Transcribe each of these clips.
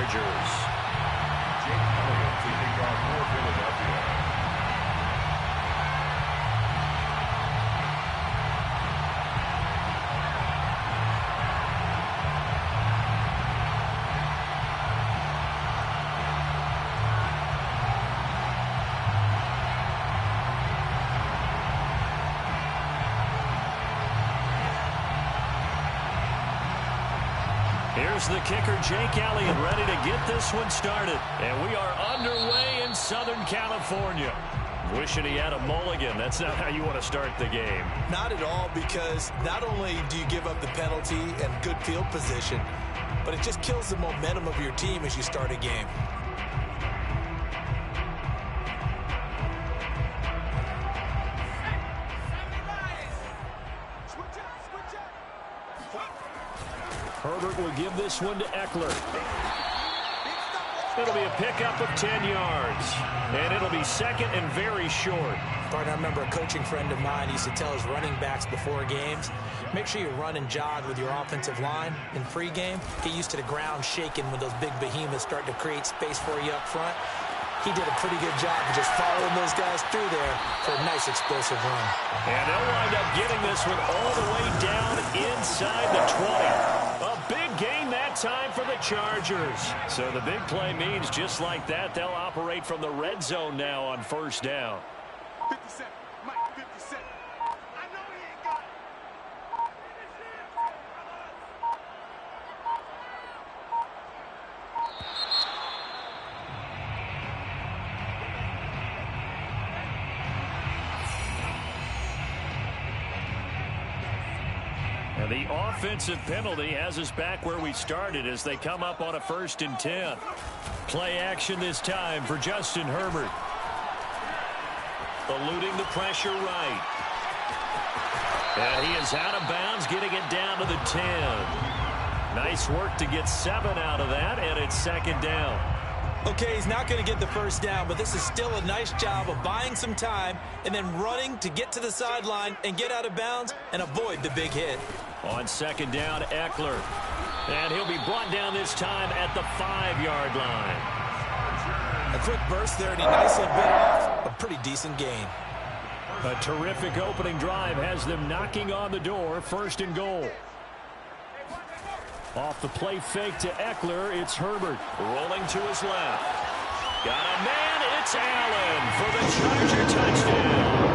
Chargers. Jake Elliott taking on for Philadelphia. Here's the kicker, Jake Elliott, ready to get this one started. And we are underway in Southern California. Wishing he had a mulligan. That's not how you want to start the game. Not at all, because not only do you give up the penalty and good field position, but it just kills the momentum of your team as you start a game. Herbert will give this one to Eckler. It'll be a pickup of 10 yards. And it'll be second and very short. Partner, I remember a coaching friend of mine used to tell his running backs before games, make sure you run and jog with your offensive line in pregame. Get used to the ground shaking when those big behemoths start to create space for you up front. He did a pretty good job of just following those guys through there for a nice explosive run. And they'll wind up getting this one all the way down inside the 20. A big gain that time for the Chargers. So the big play means just like that, they'll operate from the red zone now on first down. 57, Mike, 57. I know he ain't got it. And the offensive penalty has us back where we started as they come up on a 1st and 10. Play action this time for Justin Herbert. Eluding the pressure right. And he is out of bounds, getting it down to the 10. Nice work to get 7 out of that, and it's 2nd down. Okay, he's not going to get the first down, but this is still a nice job of buying some time and then running to get to the sideline and get out of bounds and avoid the big hit. On 2nd down, Eckler. And he'll be brought down this time at the 5-yard line. A quick burst there, and he nicely bit off a pretty decent gain. A terrific opening drive has them knocking on the door. 1st and goal. Off the play fake to Eckler, it's Herbert. Rolling to his left. Got a man, it's Allen for the Charger touchdown.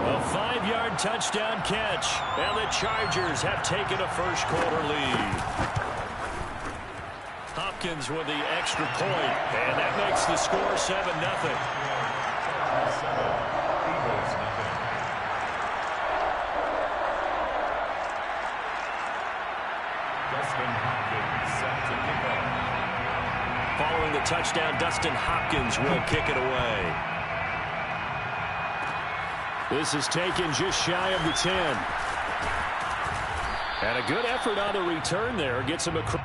A 5-yard touchdown catch, and the Chargers have taken a first-quarter lead. Hopkins with the extra point, and that makes the score 7-0. Following the touchdown, Dustin Hopkins will kick it away. This is taken just shy of the 10. And a good effort on the return there. Gets him across.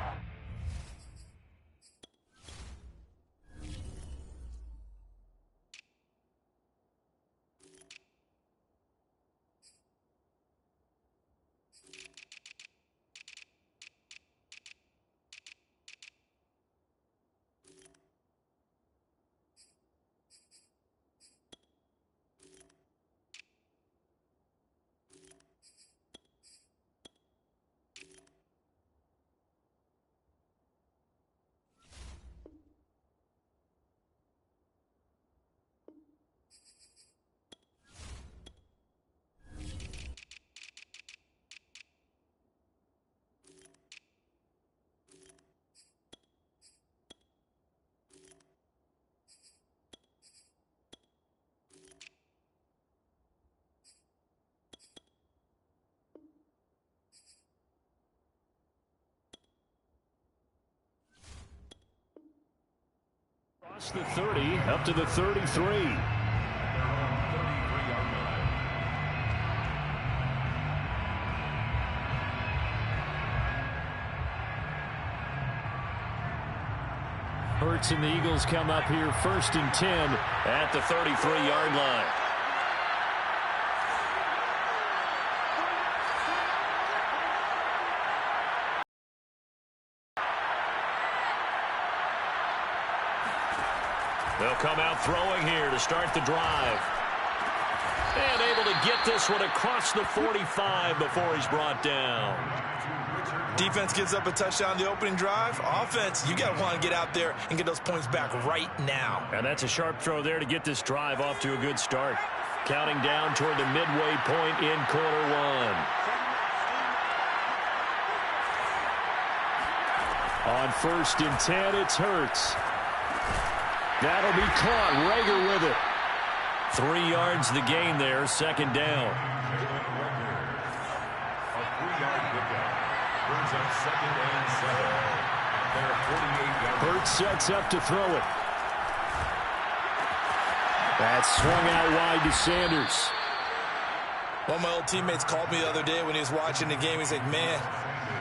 Across the 30, up to the 33. Hurts and the Eagles come up here 1st and 10 at the 33-yard line. They'll come out throwing here to start the drive. And able to get this one across the 45 before he's brought down. Defense gives up a touchdown the opening drive. Offense, you got to want to get out there and get those points back right now. And that's a sharp throw there to get this drive off to a good start. Counting down toward the midway point in quarter one. On 1st and 10, it's Hurts. That'll be caught. Rager with it. 3 yards the gain there, 2nd down. Hurts sets up to throw it. That's swung out wide to Sanders. One of my old teammates called me the other day when he was watching the game. He's like, man,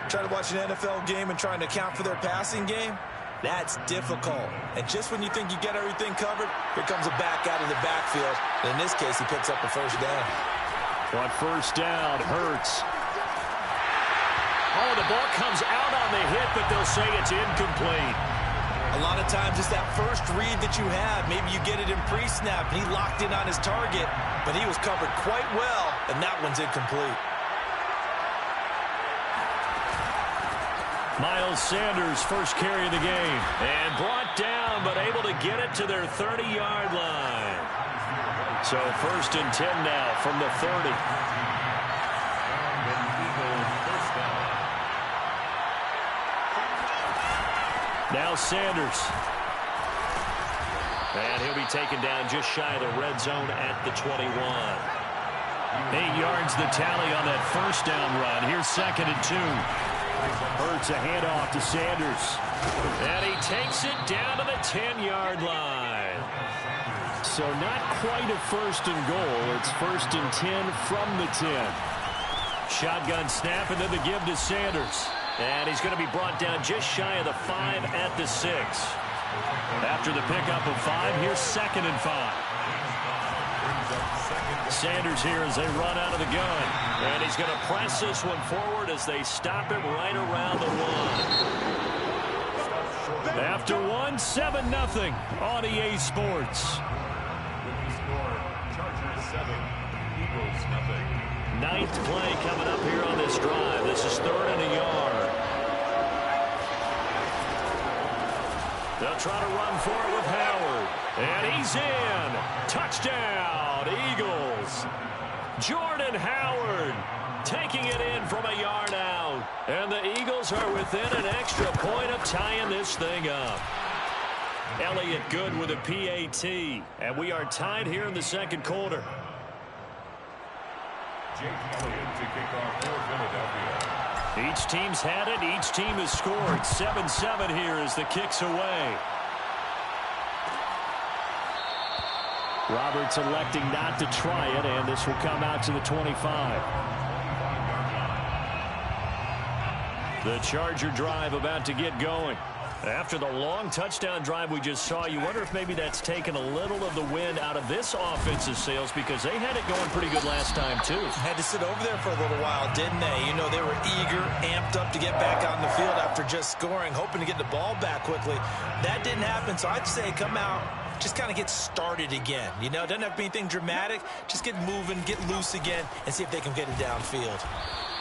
trying to watch an NFL game and trying to account for their passing game, that's difficult. And just when you think you get everything covered, here comes a back out of the backfield. And in this case, he picks up a 1st down. On 1st down, Hurts. Oh, the ball comes out on the hit, but they'll say it's incomplete. A lot of times it's that first read that you have. Maybe you get it in pre-snap, and he locked in on his target, but he was covered quite well, and that one's incomplete. Miles Sanders, first carry of the game. And brought down, but able to get it to their 30-yard line. So 1st and 10 now from the 30. Now Sanders. And he'll be taken down just shy of the red zone at the 21. 8 yards the tally on that 1st down run. Here's 2nd and 2. Hurts a handoff to Sanders. And he takes it down to the 10-yard line. So not quite a 1st and goal. It's 1st and 10 from the 10. Shotgun snap and then the give to Sanders. And he's going to be brought down just shy of the 5 at the 6. After the pickup of 5, here's 2nd and 5. Sanders here as they run out of the gun. And he's going to press this one forward as they stop him right around the 1. After 1, 7-0 on EA Sports. Chargers 7, Eagles 0. 9th play coming up here on this drive. This is 3rd and a yard. They'll try to run for it with Howard. And he's in. Touchdown, Eagles. Jordan Howard taking it in from a yard out. And the Eagles are within an extra point of tying this thing up. Elliott good with a PAT. And we are tied here in the 2nd quarter. Each team's had it. Each team has scored. 7-7 here as the kick's away. Roberts electing not to try it, and this will come out to the 25. The Charger drive about to get going. After the long touchdown drive we just saw, you wonder if maybe that's taken a little of the wind out of this offensive sails because they had it going pretty good last time, too. Had to sit over there for a little while, didn't they? You know, they were eager, amped up to get back on the field after just scoring, hoping to get the ball back quickly. That didn't happen, so I'd say come out, just kind of get started again. You know, it doesn't have to be anything dramatic. Just get moving, get loose again, and see if they can get it downfield.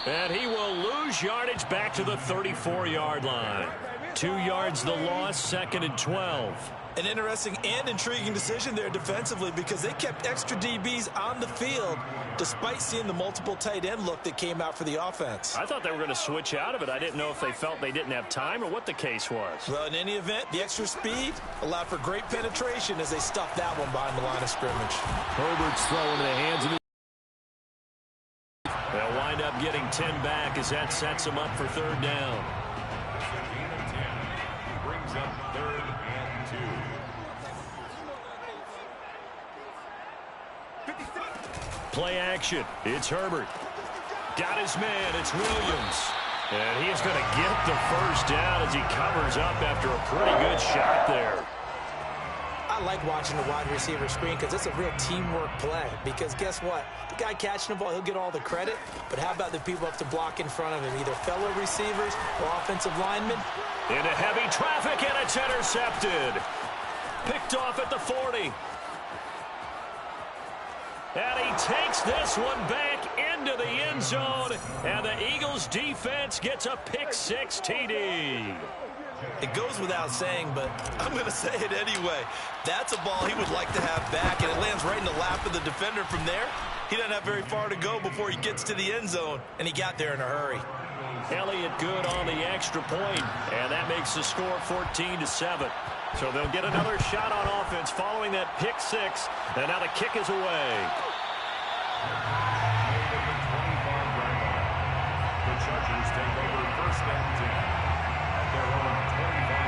And he will lose yardage back to the 34-yard line. 2 yards the loss, 2nd and 12. An interesting and intriguing decision there defensively because they kept extra DBs on the field despite seeing the multiple tight end look that came out for the offense. I thought they were going to switch out of it. I didn't know if they felt they didn't have time or what the case was. Well, in any event, the extra speed allowed for great penetration as they stuffed that one behind the line of scrimmage. Herbert's throwing in the hands of the... They'll wind up getting 10 back as that sets them up for 3rd down. Brings up 3rd and 2. Play action. It's Herbert. Got his man. It's Williams. And he is going to get the 1st down as he covers up after a pretty good shot there. I like watching the wide receiver screen because it's a real teamwork play. Because guess what? The guy catching the ball, he'll get all the credit. But how about the people up to block in front of him? Either fellow receivers or offensive linemen. Into heavy traffic, and it's intercepted. Picked off at the 40. And he takes this one back into the end zone. And the Eagles defense gets a pick-6 TD. It goes without saying, but I'm going to say it anyway. That's a ball he would like to have back, and it lands right in the lap of the defender from there. He doesn't have very far to go before he gets to the end zone, and he got there in a hurry. Elliott good on the extra point, and that makes the score 14-7. So they'll get another shot on offense following that pick-6, and now the kick is away. The Chargers take over first and 10 at their own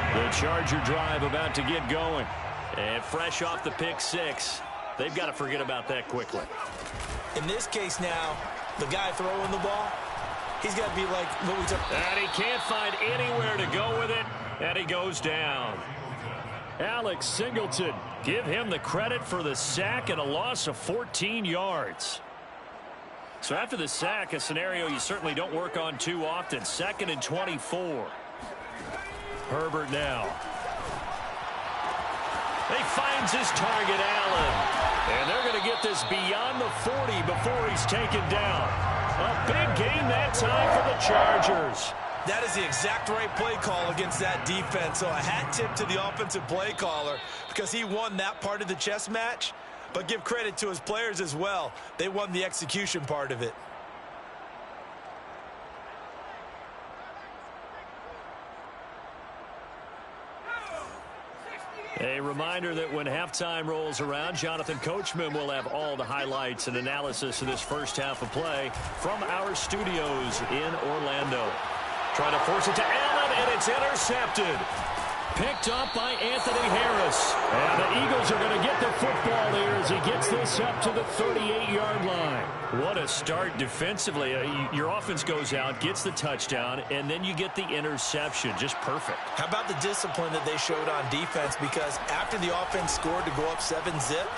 25. The Charger drive about to get going. And fresh off the pick-6, they've got to forget about that quickly. In this case now, the guy throwing the ball, he's got to be like what we took. And he can't find anywhere to go with it, and he goes down. Alex Singleton, give him the credit for the sack and a loss of 14 yards. So after the sack, a scenario you certainly don't work on too often. 2nd and 24. Herbert now. He finds his target, Allen. And they're going to get this beyond the 40 before he's taken down. A big game that time for the Chargers. That is the exact right play call against that defense. So a hat tip to the offensive play caller because he won that part of the chess match. But give credit to his players as well. They won the execution part of it. A reminder that when halftime rolls around, Jonathan Coachman will have all the highlights and analysis of this first half of play from our studios in Orlando. Trying to force it to Allen, and it's intercepted. Picked up by Anthony Harris. And the Eagles are going to get the football here as he gets this up to the 38-yard line. What a start defensively. Your offense goes out, gets the touchdown, and then you get the interception. Just perfect. How about the discipline that they showed on defense? Because after the offense scored to go up 7-zip,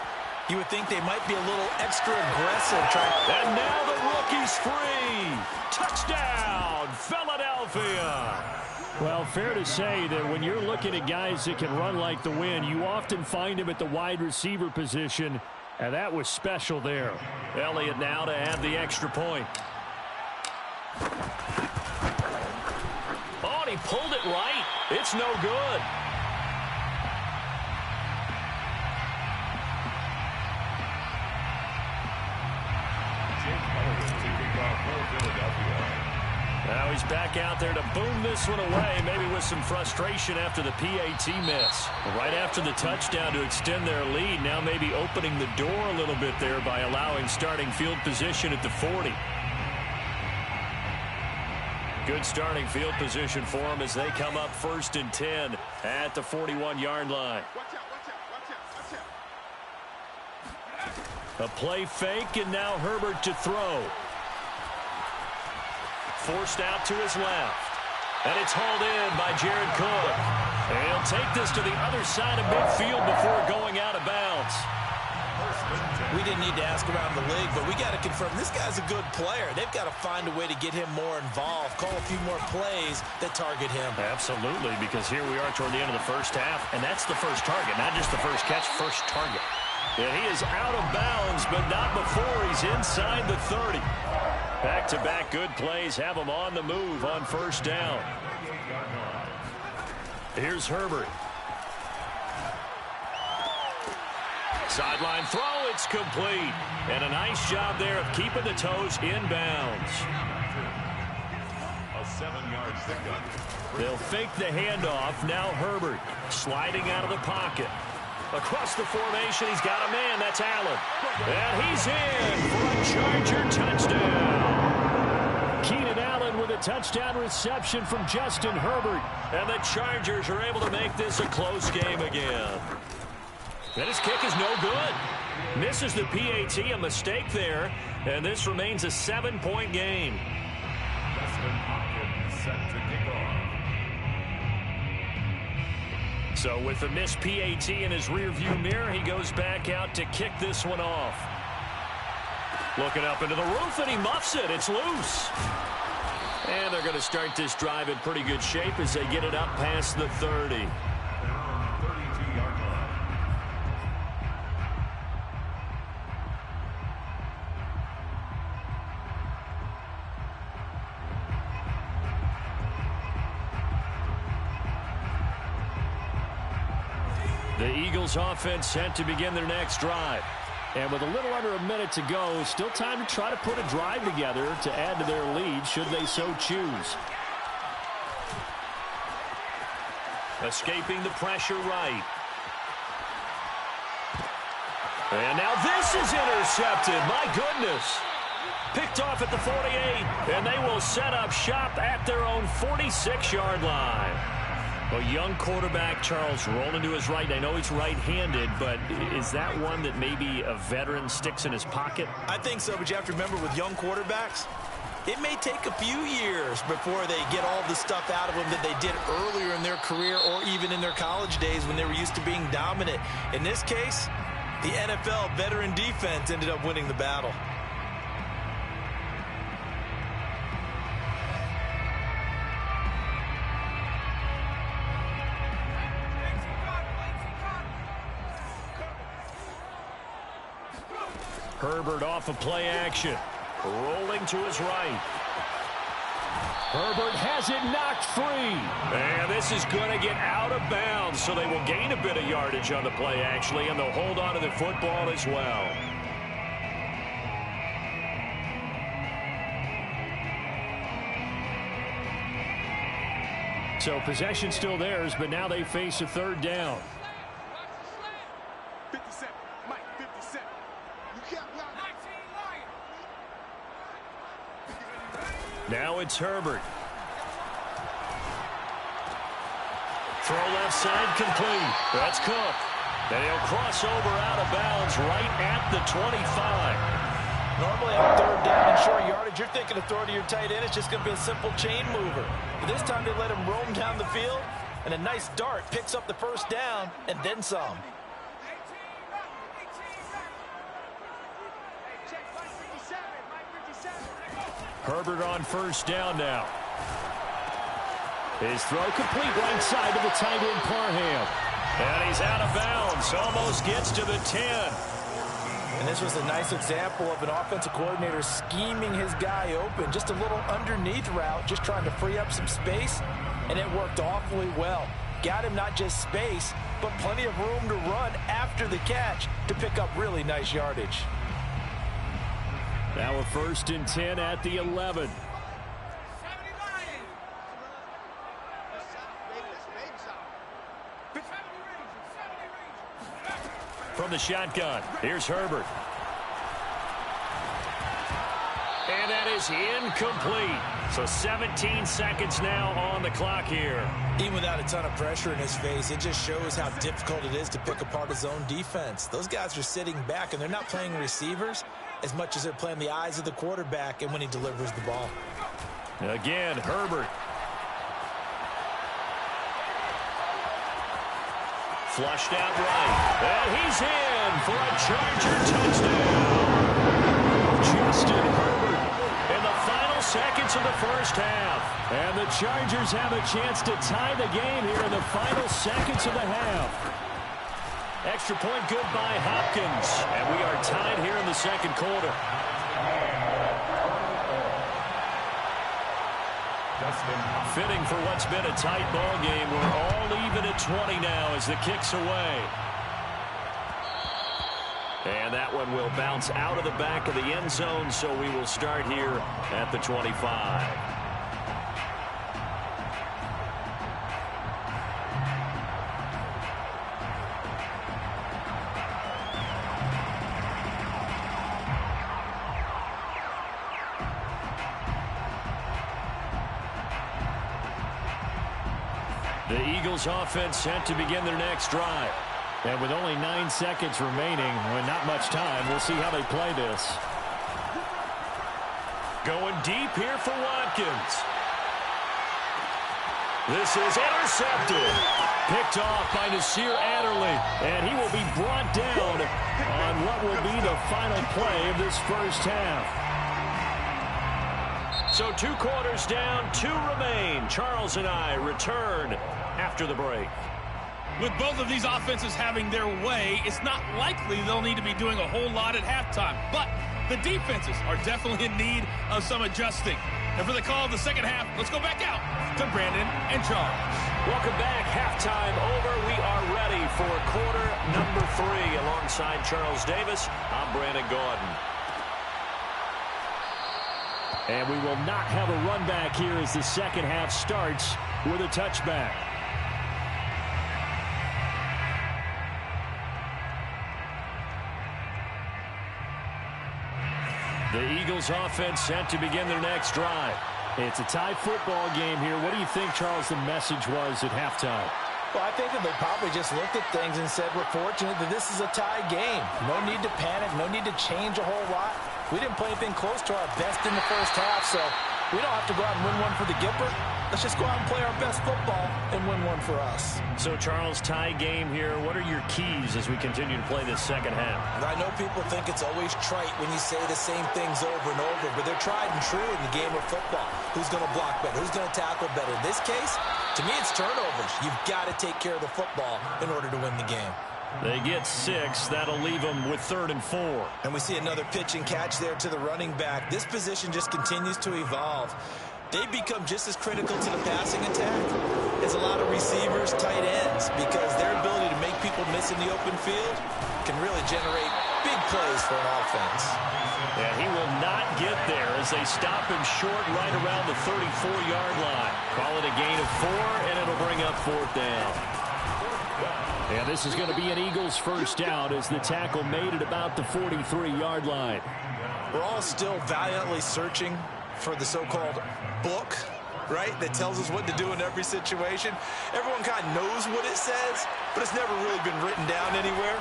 you would think they might be a little extra aggressive. And now the rookie's free. Touchdown, Philadelphia. Well, fair to say that when you're looking at guys that can run like the wind, you often find him at the wide receiver position, and that was special there. Elliott now to add the extra point. Oh, and he pulled it right. It's no good. Now he's back out there to boom this one away, maybe with some frustration after the PAT miss. Right after the touchdown to extend their lead, now maybe opening the door a little bit there by allowing starting field position at the 40. Good starting field position for them as they come up 1st and 10 at the 41-yard line. A play fake, and now Herbert to throw. Forced out to his left. And it's hauled in by Jared Cook. And he'll take this to the other side of midfield before going out of bounds. We didn't need to ask around the league, but we got to confirm this guy's a good player. They've got to find a way to get him more involved, call a few more plays that target him. Absolutely, because here we are toward the end of the first half, and that's the first target, not just the first catch, first target. And he is out of bounds, but not before he's inside the 30. Back-to-back good plays have him on the move on 1st down. Here's Herbert. Sideline throw, it's complete. And a nice job there of keeping the toes inbounds. A 7-yard pickup. They'll fake the handoff. Now Herbert sliding out of the pocket. Across the formation, he's got a man. That's Allen. And he's in for a Charger touchdown. Keenan Allen with a touchdown reception from Justin Herbert. And the Chargers are able to make this a close game again. And his kick is no good. Misses the PAT, a mistake there. And this remains a 7-point game. Set to kick off. So with the missed PAT in his rearview mirror, he goes back out to kick this one off. Looking up into the roof, and he muffs it. It's loose. And they're going to start this drive in pretty good shape as they get it up past the 30. The Eagles offense set to begin their next drive. And with a little under a minute to go, still time to try to put a drive together to add to their lead should they so choose. Escaping the pressure right. And now this is intercepted. My goodness. Picked off at the 48, and they will set up shop at their own 46-yard line. A young quarterback, Charles, rolling to his right. I know he's right-handed, but is that one that maybe a veteran sticks in his pocket? I think so, but you have to remember with young quarterbacks, it may take a few years before they get all the stuff out of them that they did earlier in their career or even in their college days when they were used to being dominant. In this case, the NFL veteran defense ended up winning the battle. Herbert off of play action. Rolling to his right. Herbert has it knocked free. And this is going to get out of bounds, so they will gain a bit of yardage on the play, actually, and they'll hold on to the football as well. So possession still theirs, but now they face a third down. 57, Mike, 57. Now it's Herbert. Throw left side complete. That's Cook. And he'll cross over out of bounds right at the 25. Normally on third down and short yardage, you're thinking of throwing to your tight end. It's just going to be a simple chain mover. But this time they let him roam down the field, and a nice dart picks up the first down and then some. Herbert on first down now. His throw complete right side to the tight end Parham. And he's out of bounds. Almost gets to the 10. And this was a nice example of an offensive coordinator scheming his guy open. Just a little underneath route, just trying to free up some space. And it worked awfully well. Got him not just space, but plenty of room to run after the catch to pick up really nice yardage. Now a 1st and 10 at the 11. From the shotgun, here's Herbert. And that is incomplete. So 17 seconds now on the clock here. Even without a ton of pressure in his face, it just shows how difficult it is to pick apart his own defense. Those guys are sitting back, and they're not playing receivers as much as they're playing the eyes of the quarterback and when he delivers the ball. Again, Herbert. Flushed out right. And he's in for a Charger touchdown. Justin Herbert in the final seconds of the first half. And the Chargers have a chance to tie the game here in the final seconds of the half. Extra point good by Hopkins. And we are tied here in the second quarter. Fitting for what's been a tight ball game. We're all even at 20 now as the kick's away. And that one will bounce out of the back of the end zone, so we will start here at the 25. The Eagles offense set to begin their next drive. And with only 9 seconds remaining, with not much time, we'll see how they play this. Going deep here for Watkins. This is intercepted. Picked off by Nasir Adderley. And he will be brought down on what will be the final play of this first half. So 2 quarters down, 2 remain. Charles and I return after the break. With both of these offenses having their way, it's not likely they'll need to be doing a whole lot at halftime. But the defenses are definitely in need of some adjusting. And for the call of the second half, let's go back out to Brandon and Charles. Welcome back. Halftime over. We are ready for quarter number 3. Alongside Charles Davis, I'm Brandon Gaudin. And we will not have a run back here as the second half starts with a touchback. The Eagles offense set to begin their next drive. It's a tie football game here. What do you think, Charles, the message was at halftime? Well, I think that they probably just looked at things and said, we're fortunate that this is a tie game. No need to panic, no need to change a whole lot. We didn't play anything close to our best in the first half, so we don't have to go out and win one for the Gipper. Let's just go out and play our best football and win one for us. So, Charles, tie game here. What are your keys as we continue to play this second half? I know people think it's always trite when you say the same things over and over, but they're tried and true in the game of football. Who's going to block better? Who's going to tackle better? In this case, to me, it's turnovers. You've got to take care of the football in order to win the game. They get 6. That'll leave them with 3rd and 4. And we see another pitch and catch there to the running back. This position just continues to evolve. They become just as critical to the passing attack as a lot of receivers, tight ends, because their ability to make people miss in the open field can really generate big plays for an offense. And he will not get there as they stop him short right around the 34-yard line. Call it a gain of 4, and it'll bring up 4th down. And this is going to be an Eagles first down as the tackle made at about the 43-yard line. We're all still valiantly searching for the so-called book, right, that tells us what to do in every situation. Everyone kind of knows what it says, but it's never really been written down anywhere.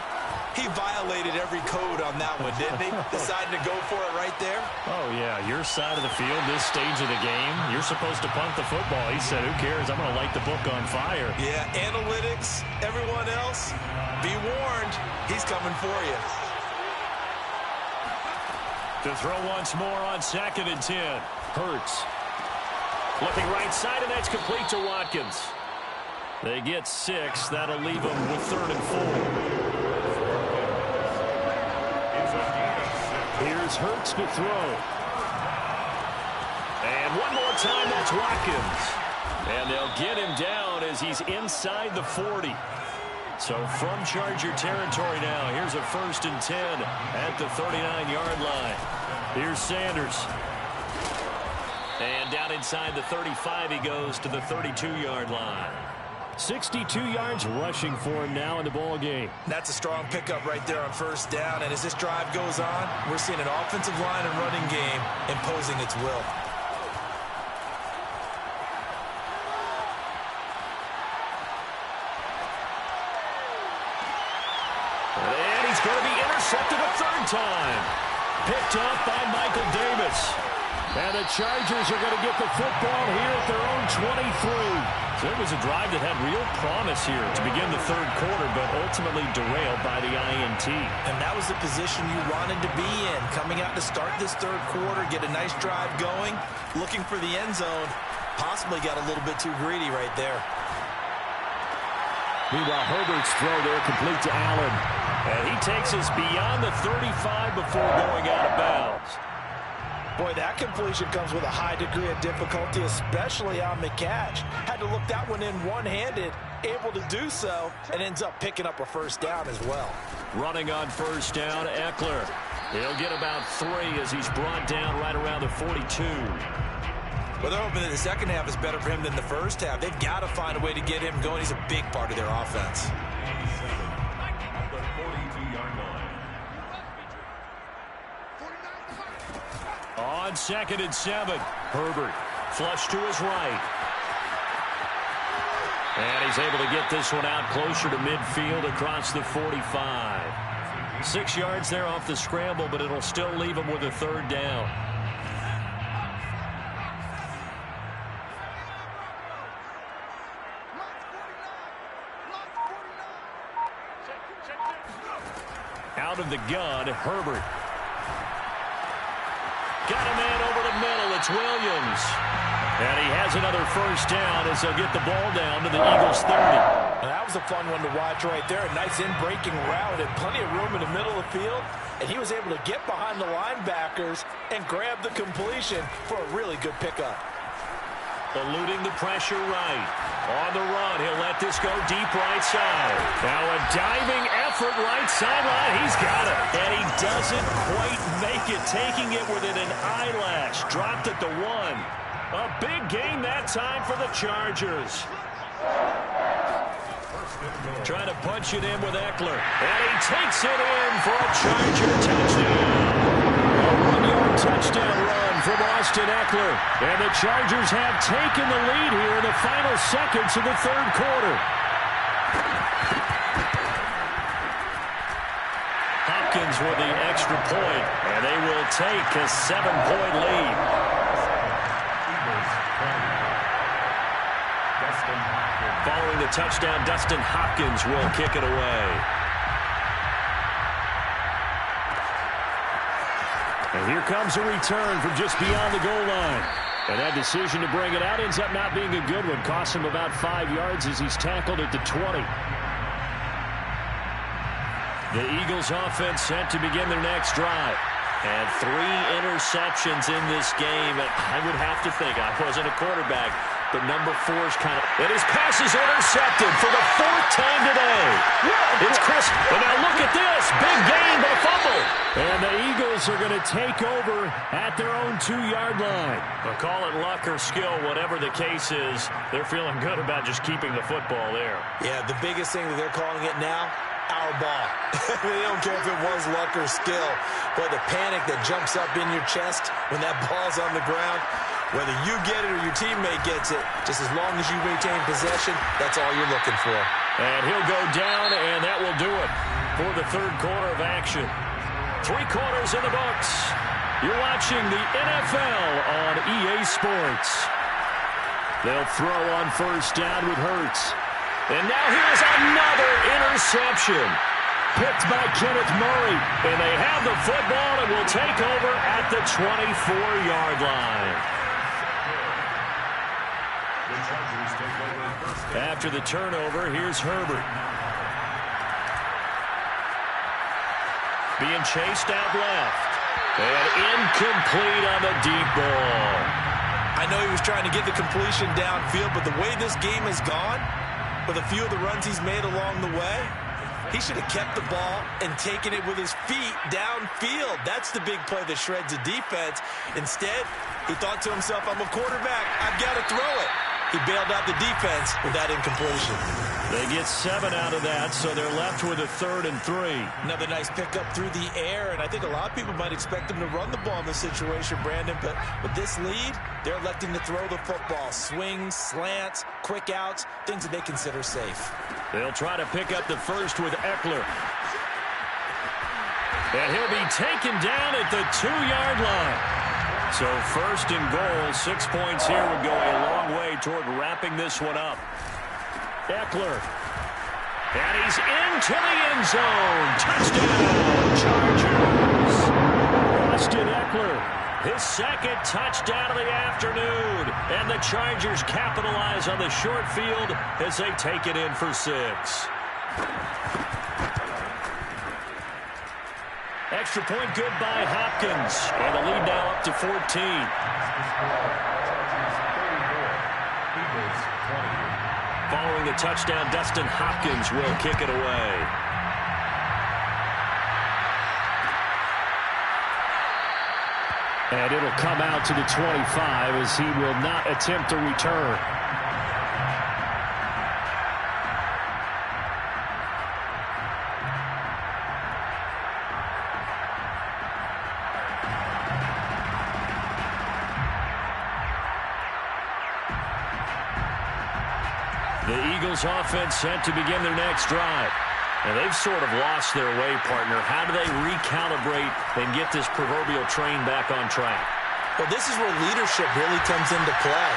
He violated every code on that one, didn't he? Deciding to go for it right there. Oh, yeah, your side of the field, this stage of the game, you're supposed to punt the football. He said, who cares? I'm going to light the book on fire. Yeah, analytics, everyone else, be warned, he's coming for you. To throw once more on 2nd and 10. Hurts. Looking right side, and that's complete to Watkins. They get 6. That'll leave them with 3rd and 4. Here's Hurts to throw. And one more time, that's Watkins. And they'll get him down as he's inside the 40. So from Charger territory now, here's a 1st and 10 at the 39-yard line. Here's Sanders. And down inside the 35, he goes to the 32-yard line. 62 yards rushing for him now in the ball game. That's a strong pickup right there on 1st down. And as this drive goes on, we're seeing an offensive line and running game imposing its will. And he's going to be intercepted a 3rd time. Picked up by Michael Davis. And the Chargers are going to get the football here at their own 23. So it was a drive that had real promise here to begin the 3rd quarter, but ultimately derailed by the INT. And that was the position you wanted to be in. Coming out to start this 3rd quarter, get a nice drive going, looking for the end zone. Possibly got a little bit too greedy right there. Meanwhile, Herbert's throw there complete to Allen. And he takes us beyond the 35 before going out of bounds. Boy, that completion comes with a high degree of difficulty, especially on the catch. Had to look that one in one-handed, able to do so, and ends up picking up a 1st down as well. Running on 1st down, Eckler. He'll get about 3 as he's brought down right around the 42. Well, they're hoping that the second half is better for him than the first half. They've got to find a way to get him going. He's a big part of their offense. On 2nd and 7, Herbert flush to his right. And he's able to get this one out closer to midfield across the 45. 6 yards there off the scramble, but it'll still leave him with a 3rd down. Out of the gun, Herbert. Got a man over the middle. It's Williams. And he has another 1st down as they'll get the ball down to the Eagles 30. Now, that was a fun one to watch right there. A nice in-breaking route and plenty of room in the middle of the field. And he was able to get behind the linebackers and grab the completion for a really good pickup. Eluding the pressure right. On the run, he'll let this go deep right side. Now a diving effort right sideline. He's got it. And he doesn't quite make it, taking it within an eyelash. Dropped at the 1. A big gain that time for the Chargers. Trying to punch it in with Eckler. And he takes it in for a Charger touchdown. A 1-yard touchdown run from Austin Eckler. And the Chargers have taken the lead here in the final seconds of the third quarter. Hopkins with the extra point, and they will take a 7-point lead. Following the touchdown, Dustin Hopkins will kick it away. And here comes a return from just beyond the goal line. And that decision to bring it out ends up not being a good one. Costs him about 5 yards as he's tackled at the 20. The Eagles offense set to begin their next drive. And 3 interceptions in this game. I would have to think, I wasn't a quarterback, but number 4's kind of... And his pass is intercepted for the 4th time today. It's Chris. And now look at this. Big gain, but a fumble. And the Eagles are going to take over at their own 2-yard line. Well, call it luck or skill, whatever the case is. They're feeling good about just keeping the football there. Yeah, the biggest thing that they're calling it now, our ball. They don't care if it was luck or skill. But the panic that jumps up in your chest when that ball's on the ground, whether you get it or your teammate gets it, just as long as you maintain possession, that's all you're looking for. And he'll go down, and that will do it for the third quarter of action. 3 quarters in the books. You're watching the NFL on EA Sports. They'll throw on first down with Hurts. And now here's another interception. Picked by Kenneth Murray. And they have the football and will take over at the 24-yard line. After the turnover, here's Herbert. Being chased out left. And incomplete on the deep ball. I know he was trying to get the completion downfield, but the way this game has gone, with a few of the runs he's made along the way, he should have kept the ball and taken it with his feet downfield. That's the big play that shreds a defense. Instead, he thought to himself, I'm a quarterback. I've got to throw it. He bailed out the defense with that incompletion. They get 7 out of that, so they're left with a 3rd and 3. Another nice pickup through the air, and I think a lot of people might expect him to run the ball in this situation, Brandon, but with this lead, they're electing to throw the football. Swings, slants, quick outs, things that they consider safe. They'll try to pick up the first with Eckler. And he'll be taken down at the 2-yard line. So 1st and goal, 6 points here would go a long way toward wrapping this one up. Eckler. And he's into the end zone. Touchdown, Chargers. Austin Eckler, his 2nd touchdown of the afternoon. And the Chargers capitalize on the short field as they take it in for 6. Extra point good by Hopkins. And the lead now up to 14. Following the touchdown, Dustin Hopkins will kick it away. And it'll come out to the 25 as he will not attempt to return. The Eagles offense set to begin their next drive. And they've sort of lost their way, partner. How do they recalibrate and get this proverbial train back on track? Well, this is where leadership really comes into play.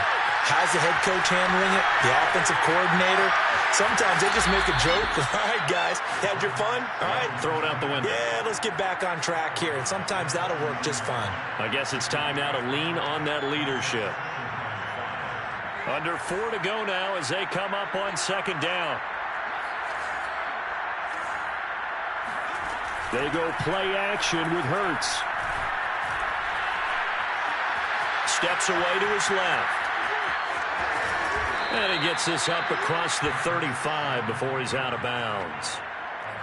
How's the head coach handling it? The offensive coordinator? Sometimes they just make a joke. All right, guys, had your fun? All right. Throw it out the window. Yeah, let's get back on track here. And sometimes that'll work just fine. I guess it's time now to lean on that leadership. Under 4 to go now as they come up on 2nd down. They go play action with Hurts. Steps away to his left. And he gets this up across the 35 before he's out of bounds.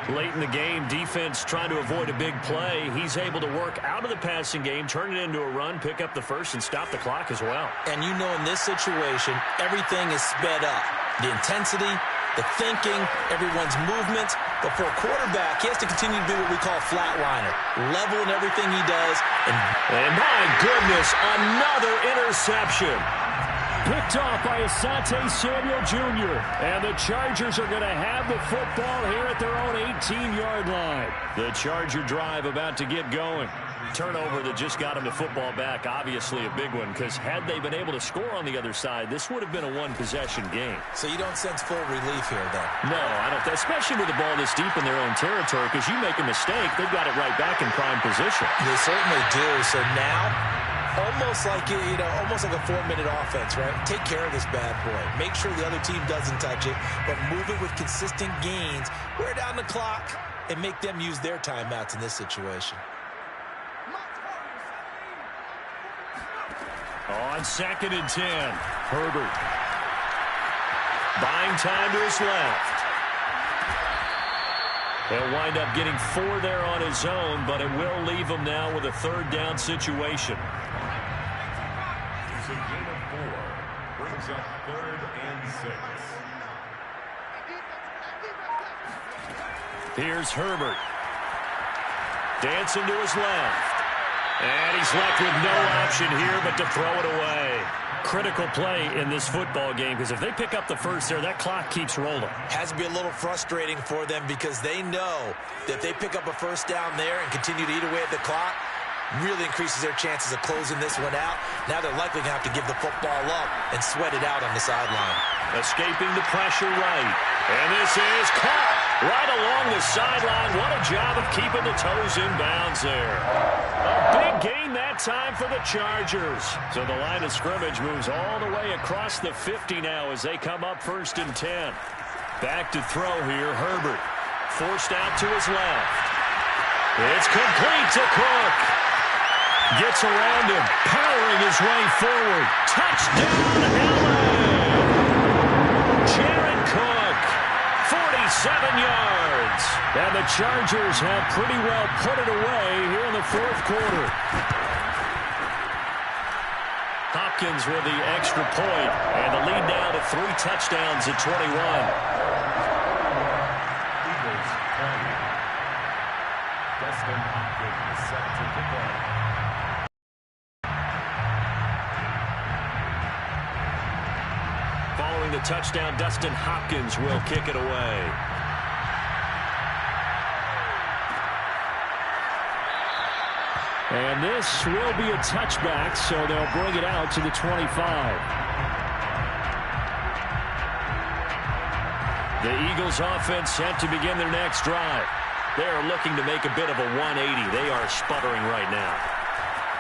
Late in the game, defense trying to avoid a big play. He's able to work out of the passing game, turn it into a run, pick up the first, and stop the clock as well. And you know in this situation, everything is sped up. The intensity, the thinking, everyone's movements. But for a quarterback, he has to continue to be what we call a flatliner. Level in everything he does. And my goodness, another interception. Picked off by Asante Samuel Jr. And the Chargers are going to have the football here at their own 18-yard line. The Charger drive about to get going. Turnover that just got him the football back, obviously a big one, because had they been able to score on the other side, this would have been a one-possession game. So you don't sense full relief here, then? No, I don't, especially with the ball this deep in their own territory, because you make a mistake, they've got it right back in prime position. They certainly do. So now, almost like almost like a 4-minute offense, right? Take care of this bad boy. Make sure the other team doesn't touch it, but move it with consistent gains. Wear down the clock and make them use their timeouts in this situation. On 2nd and 10, Herbert. Buying time to his left. He'll wind up getting 4 there on his own, but it will leave him now with a 3rd down situation. It's a gain of 4. Brings up 3rd and 6. Here's Herbert. Dancing to his left. And he's left with no option here but to throw it away. Critical play in this football game, because if they pick up the first there, that clock keeps rolling. Has to be a little frustrating for them because they know that if they pick up a first down there and continue to eat away at the clock, really increases their chances of closing this one out. Now they're likely going to have to give the football up and sweat it out on the sideline. Escaping the pressure right. And this is caught right along the sideline. What a job of keeping the toes in bounds there. A big gain that time for the Chargers. So the line of scrimmage moves all the way across the 50 now as they come up 1st and 10. Back to throw here, Herbert. Forced out to his left. It's complete to Cook. Gets around him, powering his way forward. Touchdown, Allen! Jared Cook, 47 yards. And the Chargers have pretty well put it away here in the 4th quarter. Hopkins with the extra point, and the lead now to 3 touchdowns at 21. Eagles 20. Dustin Hopkins set to kick off. Following the touchdown, Dustin Hopkins will kick it away. And this will be a touchback, so they'll bring it out to the 25. The Eagles offense set to begin their next drive. They are looking to make a bit of a 180. They are sputtering right now.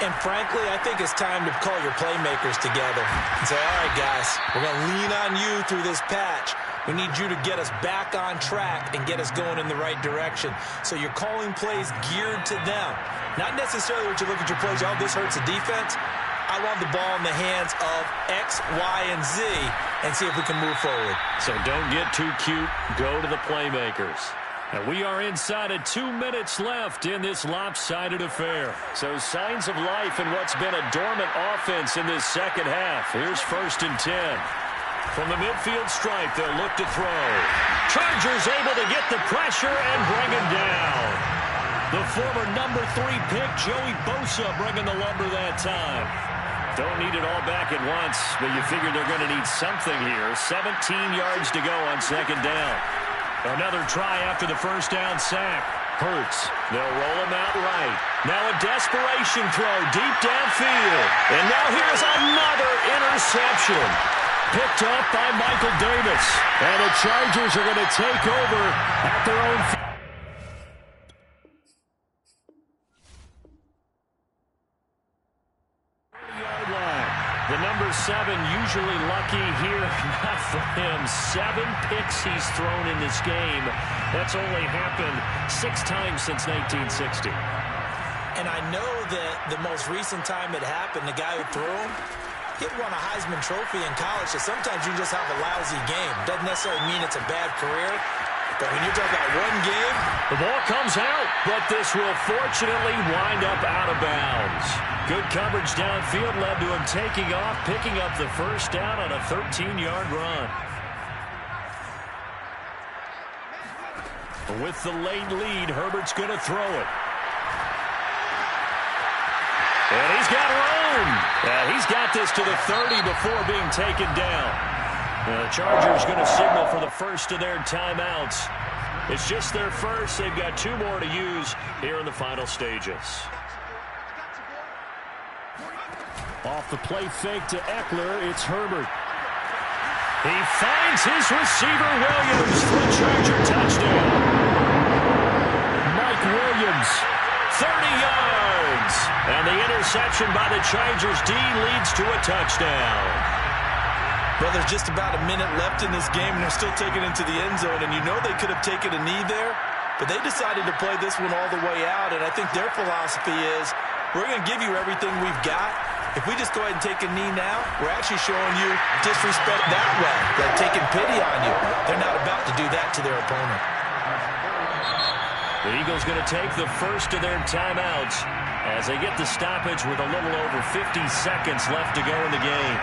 And frankly, I think it's time to call your playmakers together and say, all right, guys, we're going to lean on you through this patch. We need you to get us back on track and get us going in the right direction. So you're calling plays geared to them. Not necessarily what you look at your plays, oh, this hurts the defense. I want the ball in the hands of X, Y, and Z and see if we can move forward. So don't get too cute. Go to the playmakers. And we are inside of 2 minutes left in this lopsided affair. So signs of life in what's been a dormant offense in this second half. Here's 1st and 10. From the midfield stripe, they'll look to throw. Chargers able to get the pressure and bring him down. The former number 3 pick, Joey Bosa, bringing the lumber that time. Don't need it all back at once, but you figure they're going to need something here. 17 yards to go on 2nd down. Another try after the first down sack. Hurts. They'll roll him out right. Now a desperation throw deep downfield. And now here's another interception. Picked up by Michael Davis. And the Chargers are going to take over at their own field. The number 7 usually lucky here. Not for him. 7 picks he's thrown in this game. That's only happened 6 times since 1960. And I know that the most recent time it happened, the guy who threw him, He won a Heisman Trophy in college, so sometimes you just have a lousy game. Doesn't necessarily mean it's a bad career, but when you're talking about one game. The ball comes out, but this will fortunately wind up out of bounds. Good coverage downfield led to him taking off, picking up the first down on a 13-yard run. With the late lead, Herbert's going to throw it. And he's got room. He's got this to the 30 before being taken down. The Chargers going to signal for the first of their timeouts. It's just their first. They've got 2 more to use here in the final stages. Off the play fake to Eckler, it's Herbert. He finds his receiver, Williams, for a Charger touchdown. Mike Williams, 30 yards. And the interception by the Chargers D leads to a touchdown. Well, there's just about a minute left in this game, and they're still taking it into the end zone. And you know they could have taken a knee there, but they decided to play this one all the way out. And I think their philosophy is, we're going to give you everything we've got. If we just go ahead and take a knee now, we're actually showing you disrespect that way, like taking pity on you. They're not about to do that to their opponent. The Eagles going to take the first of their timeouts as they get the stoppage with a little over 50 seconds left to go in the game.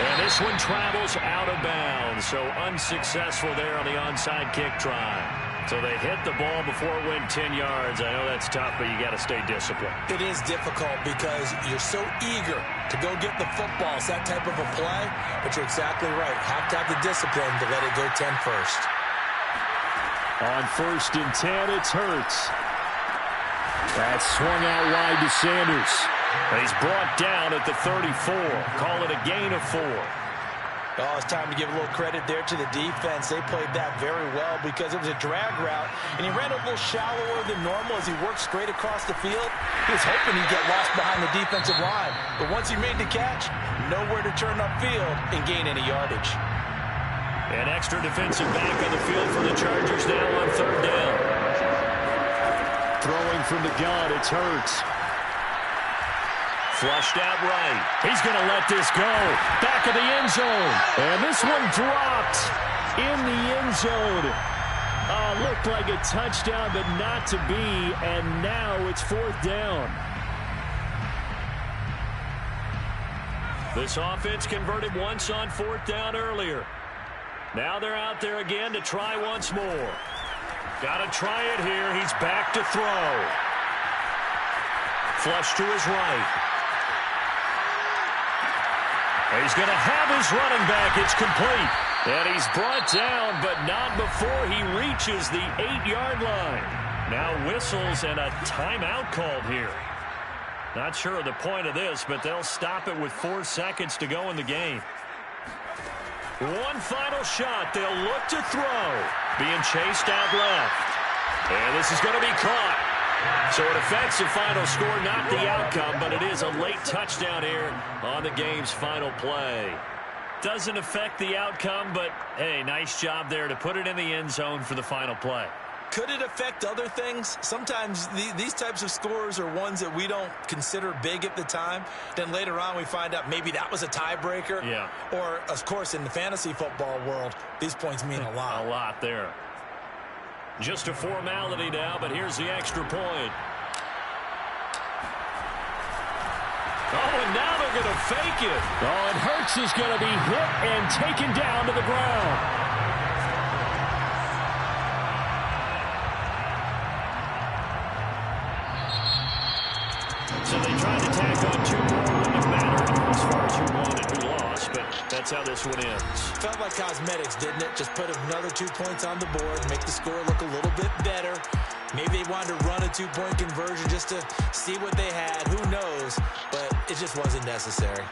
And this one travels out of bounds, so unsuccessful there on the onside kick try. So they hit the ball before it went 10 yards. I know that's tough, but you got to stay disciplined. It is difficult because you're so eager to go get the football. It's that type of a play, but you're exactly right. Have to have the discipline to let it go 10 first. On 1st and 10, it's Hurts. That's swung out wide to Sanders. He's brought down at the 34. Call it a gain of 4. Oh, it's time to give a little credit there to the defense. They played that very well because it was a drag route, and he ran a little shallower than normal as he worked straight across the field. He was hoping he'd get lost behind the defensive line, but once he made the catch, nowhere to turn upfield and gain any yardage. An extra defensive back on the field for the Chargers now on 3rd down. Throwing from the gun, it's Hurts. Flushed out right. He's going to let this go. Back of the end zone. And this one dropped in the end zone. Looked like a touchdown, but not to be. And now it's 4th down. This offense converted once on 4th down earlier. Now they're out there again to try once more. Got to try it here. He's back to throw. Flush to his right. He's going to have his running back. It's complete. And he's brought down, but not before he reaches the 8-yard line. Now whistles and a timeout called here. Not sure of the point of this, but they'll stop it with 4 seconds to go in the game. One final shot. They'll look to throw. Being chased out left. And this is going to be caught. So it affects the final score, not the outcome, but it is a late touchdown here on the game's final play. Doesn't affect the outcome, but, hey, nice job there to put it in the end zone for the final play. Could it affect other things? Sometimes these types of scores are ones that we don't consider big at the time. Then later on we find out maybe that was a tiebreaker. Yeah. Or, of course, in the fantasy football world, these points mean a lot. A lot there. Just a formality now, but here's the extra point. Oh, and now they're going to fake it. Oh, and Hurts is going to be hit and taken down to the ground. So they tried to tack on 2 more. Wouldn't have mattered as far as who won and who lost, but that's how this one ends. Felt like cosmetics, didn't it? Just put another 2 points on the board, make the score look a little bit better. Maybe they wanted to run a 2-point conversion just to see what they had. Who knows? But it just wasn't necessary.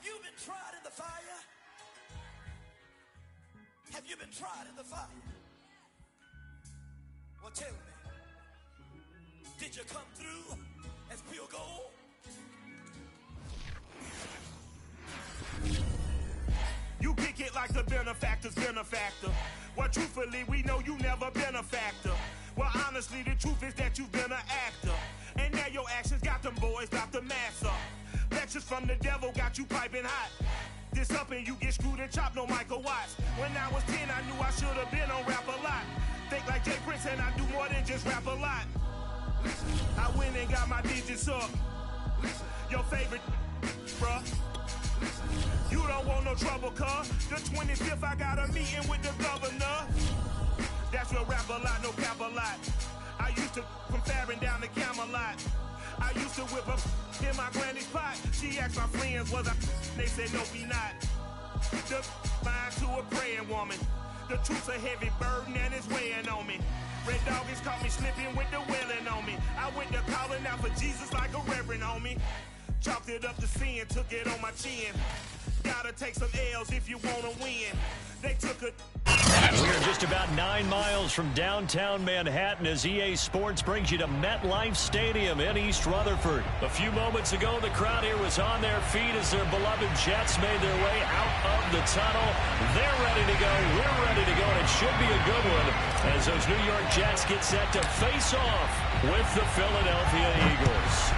you been tried in the fire? Have you been tried in the fire? Well, tell me, did you come through as pure gold? You kick it like the benefactor's benefactor. Well, truthfully, we know you never been a factor. Well, honestly, the truth is that you've been an actor. And now your actions got them boys about to mass up. Lectures from the devil got you piping hot. This up and you get screwed and chopped, no Michael Watts. When I was 10, I knew I should have been on rap a lot. Think like Jay Prince and I do more than just rap a lot. I went and got my digits up. Your favorite, bruh. You don't want no trouble, cuz. The 25th, I got a meeting with the governor. That's real rap a lot, no cap a lot. I used to from Farron down to Camelot. I used to whip up in my granny's pot. She asked my friends, was I? They said, no, we not. The mind to a praying woman. The truth's a heavy burden and it's weighing on me. Red Doggies caught me slipping with the wailing on me. I went to calling out for Jesus like a reverend on me. Chalked it up to sin, took it on my chin. Gotta take some L's if you wanna win. They took a... We're just about 9 miles from downtown Manhattan as EA Sports brings you to MetLife Stadium in East Rutherford. A few moments ago, the crowd here was on their feet as their beloved Jets made their way out of the tunnel. They're ready to go. We're ready to go, and it should be a good one as those New York Jets get set to face off with the Philadelphia Eagles.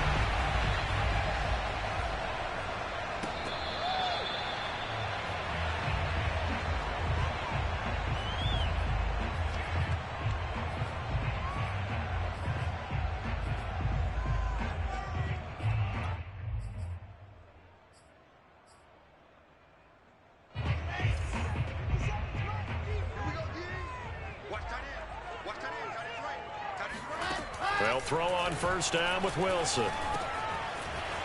They'll throw on first down with Wilson.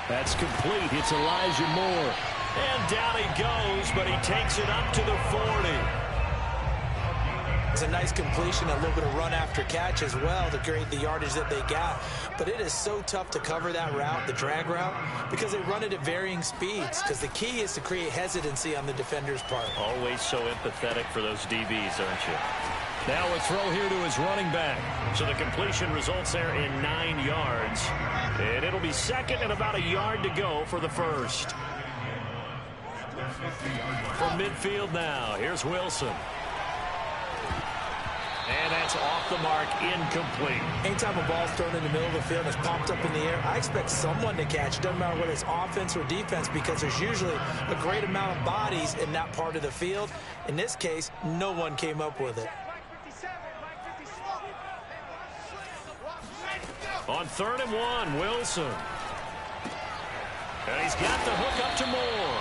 That's complete. It's Elijah Moore. And down he goes, but he takes it up to the 40. It's a nice completion, a little bit of run after catch as well to create the yardage that they got. But it is so tough to cover that route, the drag route, because they run it at varying speeds. Because the key is to create hesitancy on the defender's part. Always so empathetic for those DBs, aren't you? Now a throw here to his running back. So the completion results there in 9 yards. And it'll be second and about a yard to go for the first. From midfield now, here's Wilson. And that's off the mark, incomplete. Anytime a ball's thrown in the middle of the field and it's popped up in the air, I expect someone to catch. Doesn't matter whether it's offense or defense, because there's usually a great amount of bodies in that part of the field. In this case, no one came up with it. On 3rd and 1, Wilson. And he's got the hook up to Moore.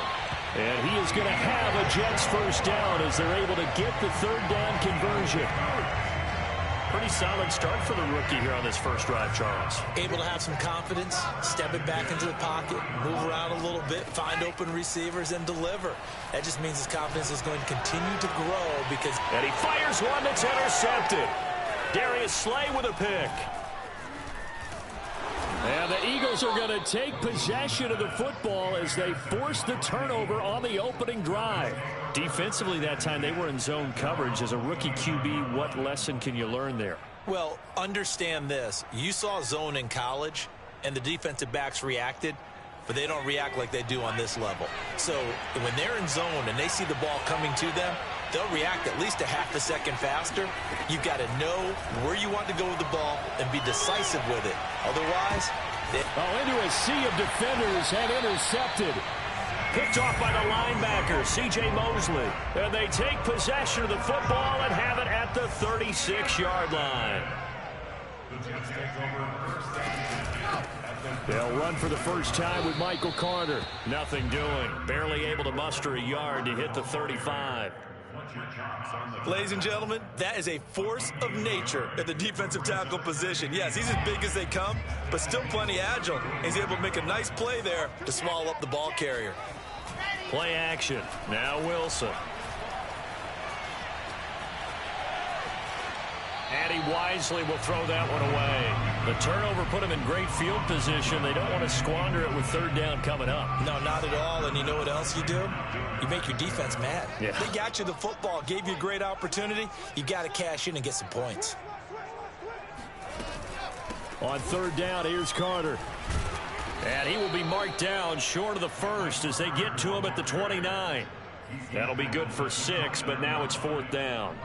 And he is going to have a Jets first down as they're able to get the 3rd down conversion. Pretty solid start for the rookie here on this first drive, Charles. Able to have some confidence, step it back into the pocket, move around a little bit, find open receivers, and deliver. That just means his confidence is going to continue to grow because... And he fires one that's intercepted. Darius Slay with a pick. And the Eagles are going to take possession of the football as they force the turnover on the opening drive. Defensively that time, they were in zone coverage. As a rookie QB, what lesson can you learn there? Well, understand this. You saw zone in college, and the defensive backs reacted, but they don't react like they do on this level. So when they're in zone and they see the ball coming to them, they'll react at least a half a second faster. You've got to know where you want to go with the ball and be decisive with it. Otherwise, into a sea of defenders and intercepted. Picked off by the linebacker, C.J. Mosley. And they take possession of the football and have it at the 36-yard line. They'll run for the first time with Michael Carter. Nothing doing. Barely able to muster a yard to hit the 35. Ladies and gentlemen, that is a force of nature at the defensive tackle position. Yes, he's as big as they come, but still plenty agile. He's able to make a nice play there to swallow up the ball carrier. Play action. Now Wilson. And he wisely will throw that one away. The turnover put him in great field position. They don't want to squander it with 3rd down coming up. No, not at all. And you know what else? else you do? You make your defense mad. Yeah. They got you the football, gave you a great opportunity. You got to cash in and get some points. On third down, here's Carter. And he will be marked down short of the first as they get to him at the 29. That'll be good for 6, but now it's fourth down.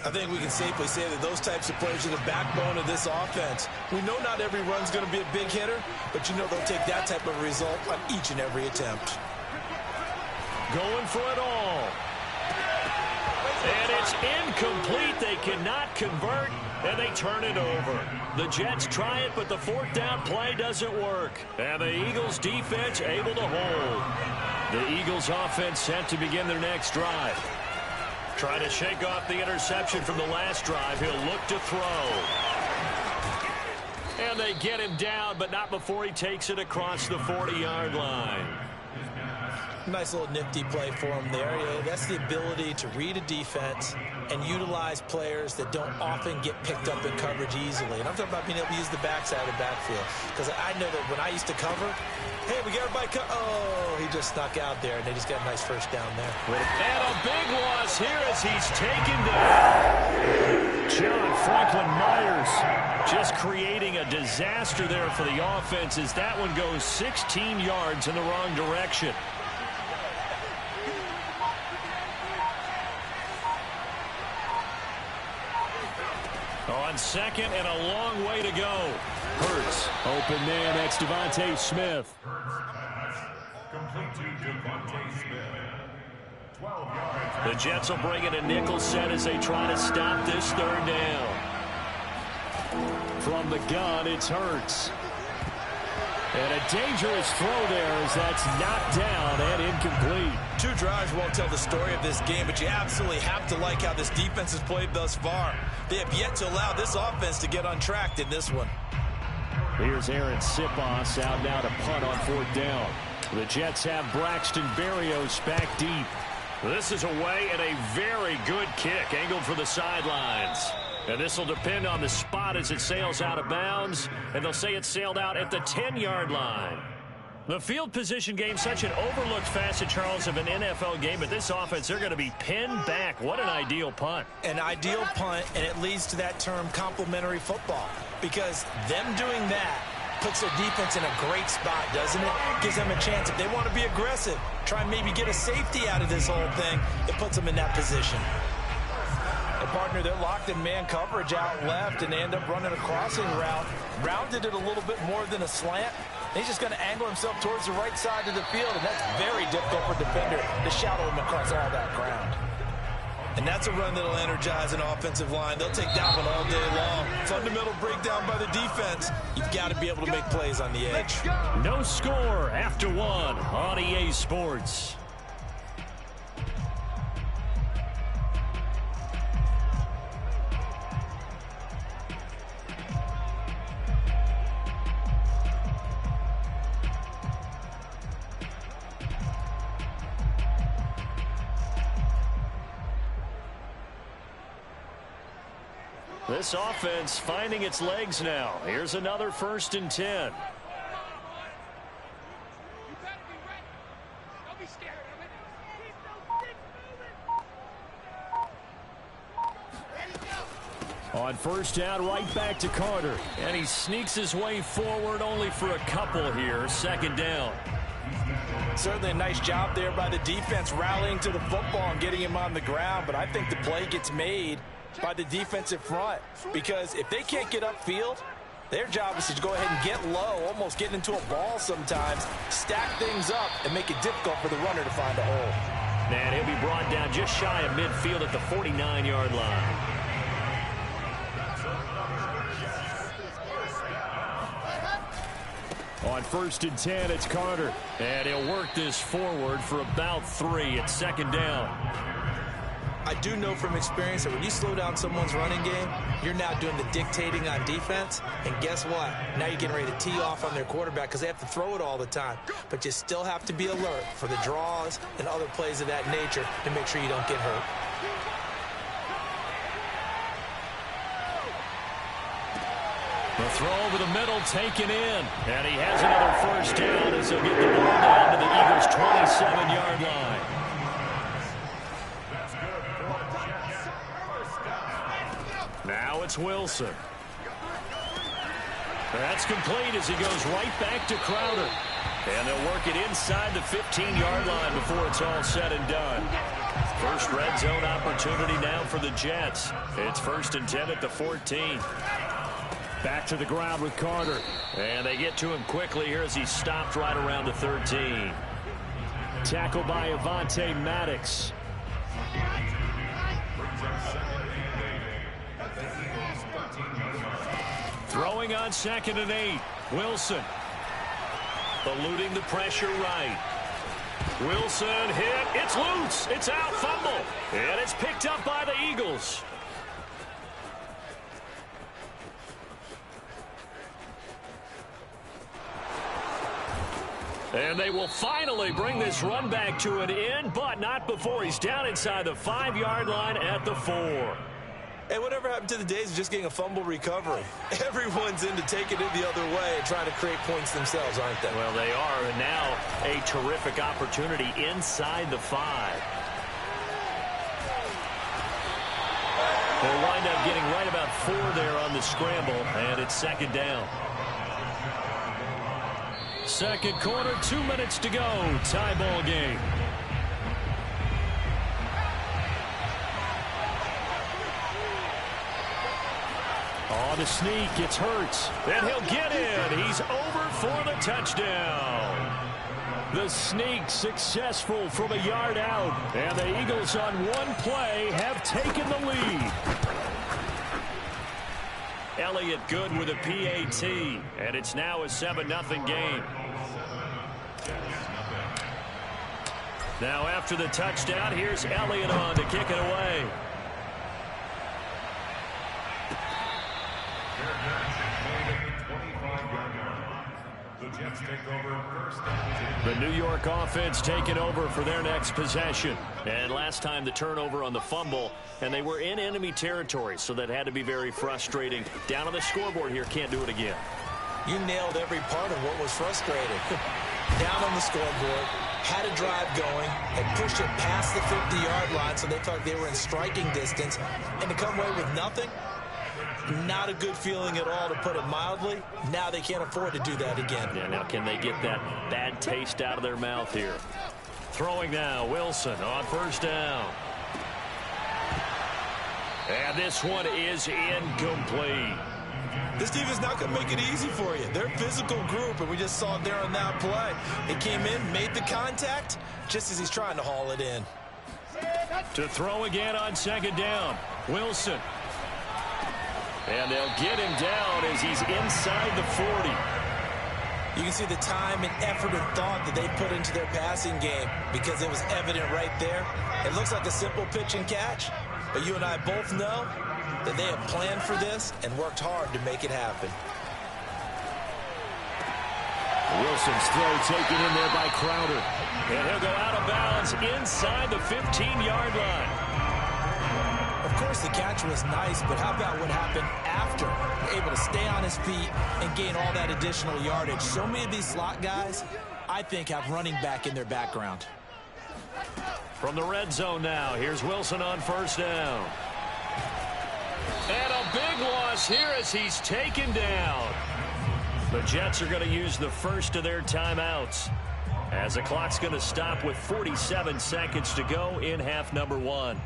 I think we can safely say that those types of players are the backbone of this offense. We know not every run's going to be a big hitter, but you know they'll take that type of result on each and every attempt. Going for it all. And it's incomplete. They cannot convert, and they turn it over. The Jets try it, but the fourth down play doesn't work. And the Eagles defense able to hold. The Eagles offense set to begin their next drive. Trying to shake off the interception from the last drive. He'll look to throw. And they get him down, but not before he takes it across the 40-yard line. Nice little nifty play for him there. Yeah, that's the ability to read a defense and utilize players that don't often get picked up in coverage easily. And I'm talking about being able to use the backside of the backfield. Because I know that when I used to cover, hey, we got everybody oh, he just snuck out there, and they just got a nice first down there. And a big loss here as he's taken down. John Franklin Myers just creating a disaster there for the offense as that one goes 16 yards in the wrong direction. On second and a long way to go. Hurts. Open man, that's Devontae Smith. Complete to Devontae Smith. 12 yards. The Jets will bring in a nickel set as they try to stop this third down. From the gun, it's Hurts. And a dangerous throw there as that's knocked down and incomplete. 2 drives won't tell the story of this game, but you absolutely have to like how this defense has played thus far. They have yet to allow this offense to get untracked in this one. Here's Aaron Sipos out now to punt on fourth down. The Jets have Braxton Berrios back deep. This is away and a very good kick angled for the sidelines. And this will depend on the spot as it sails out of bounds. And they'll say it sailed out at the 10-yard line. The field position game, such an overlooked facet, Charles, of an NFL game. But this offense, they're going to be pinned back. What an ideal punt. An ideal punt, and it leads to that term complementary football. Because them doing that puts their defense in a great spot, doesn't it? Gives them a chance. If they want to be aggressive, try and maybe get a safety out of this whole thing, it puts them in that position. And partner, they're locked in man coverage out left, and they end up running a crossing route. Rounded it a little bit more than a slant. He's just going to angle himself towards the right side of the field, and that's very difficult for a defender to shadow him across all that ground. And that's a run that'll energize an offensive line. They'll take that one all day long. Fundamental breakdown by the defense. You've got to be able to make plays on the edge. No score after one on EA Sports. This offense finding its legs now. Here's another 1st and 10. On first down, right back to Carter. And he sneaks his way forward only for a couple here. 2nd down. Certainly a nice job there by the defense rallying to the football and getting him on the ground. But I think the play gets made by the defensive front, because if they can't get upfield, their job is to go ahead and get low, almost get into a ball sometimes, stack things up, and make it difficult for the runner to find a hole. And he'll be brought down just shy of midfield at the 49-yard line. On 1st and 10, it's Carter. And he'll work this forward for about 3 at 2nd down. I do know from experience that when you slow down someone's running game, you're now doing the dictating on defense. And guess what? Now you're getting ready to tee off on their quarterback because they have to throw it all the time. But you still have to be alert for the draws and other plays of that nature to make sure you don't get hurt. The throw over the middle taken in. And he has another 1st down as he'll get the ball down to the Eagles' 27-yard It's Wilson. That's complete as he goes right back to Crowder. And they'll work it inside the 15-yard line before it's all said and done. First red zone opportunity now for the Jets. It's 1st and 10 at the 14. Back to the ground with Carter. And they get to him quickly here as he stopped right around the 13. Tackled by Avonte Maddox. Throwing on 2nd and 8. Wilson. Eluding the pressure right. Wilson hit. It's loose. It's out. Fumble. And it's picked up by the Eagles. And they will finally bring this run back to an end, but not before he's down inside the 5-yard line at the 4. Hey, whatever happened to the days of just getting a fumble recovery? Everyone's into taking it the other way and trying to create points themselves, aren't they? Well, they are, and now a terrific opportunity inside the 5. They'll wind up getting right about 4 there on the scramble, and it's 2nd down. Second quarter, 2 minutes to go. Tie ball game. Oh, the sneak. It's Hurts. And he'll get in. He's over for the touchdown. The sneak successful from a yard out. And the Eagles on one play have taken the lead. Elliott good with a PAT. And it's now a 7-0 game. Now after the touchdown, here's Elliott on to kick it away. The New York offense taking over for their next possession. And last time the turnover on the fumble, and they were in enemy territory, so that had to be very frustrating. Down on the scoreboard here, can't do it again. You nailed every part of what was frustrating. Down on the scoreboard, had a drive going, had pushed it past the 50-yard line so they felt they were in striking distance, and to come away with nothing, not a good feeling at all, to put it mildly. Now they can't afford to do that again. Yeah, now can they get that bad taste out of their mouth here? Throwing now, Wilson on 1st down. And this one is incomplete. This team is not going to make it easy for you. They're a physical group, and we just saw it there on that play. He came in, made the contact, just as he's trying to haul it in. To throw again on 2nd down, Wilson. And they'll get him down as he's inside the 40. You can see the time and effort and thought that they put into their passing game because it was evident right there. It looks like a simple pitch and catch, but you and I both know that they have planned for this and worked hard to make it happen. Wilson's throw taken in there by Crowder. And he'll go out of bounds inside the 15-yard line. Of course, the catch was nice, but how about what happened after? Able to stay on his feet and gain all that additional yardage. So many of these slot guys, I think, have running back in their background. From the red zone now, here's Wilson on 1st down. And a big loss here as he's taken down. The Jets are going to use the first of their timeouts, as the clock's going to stop with 47 seconds to go in half number 1.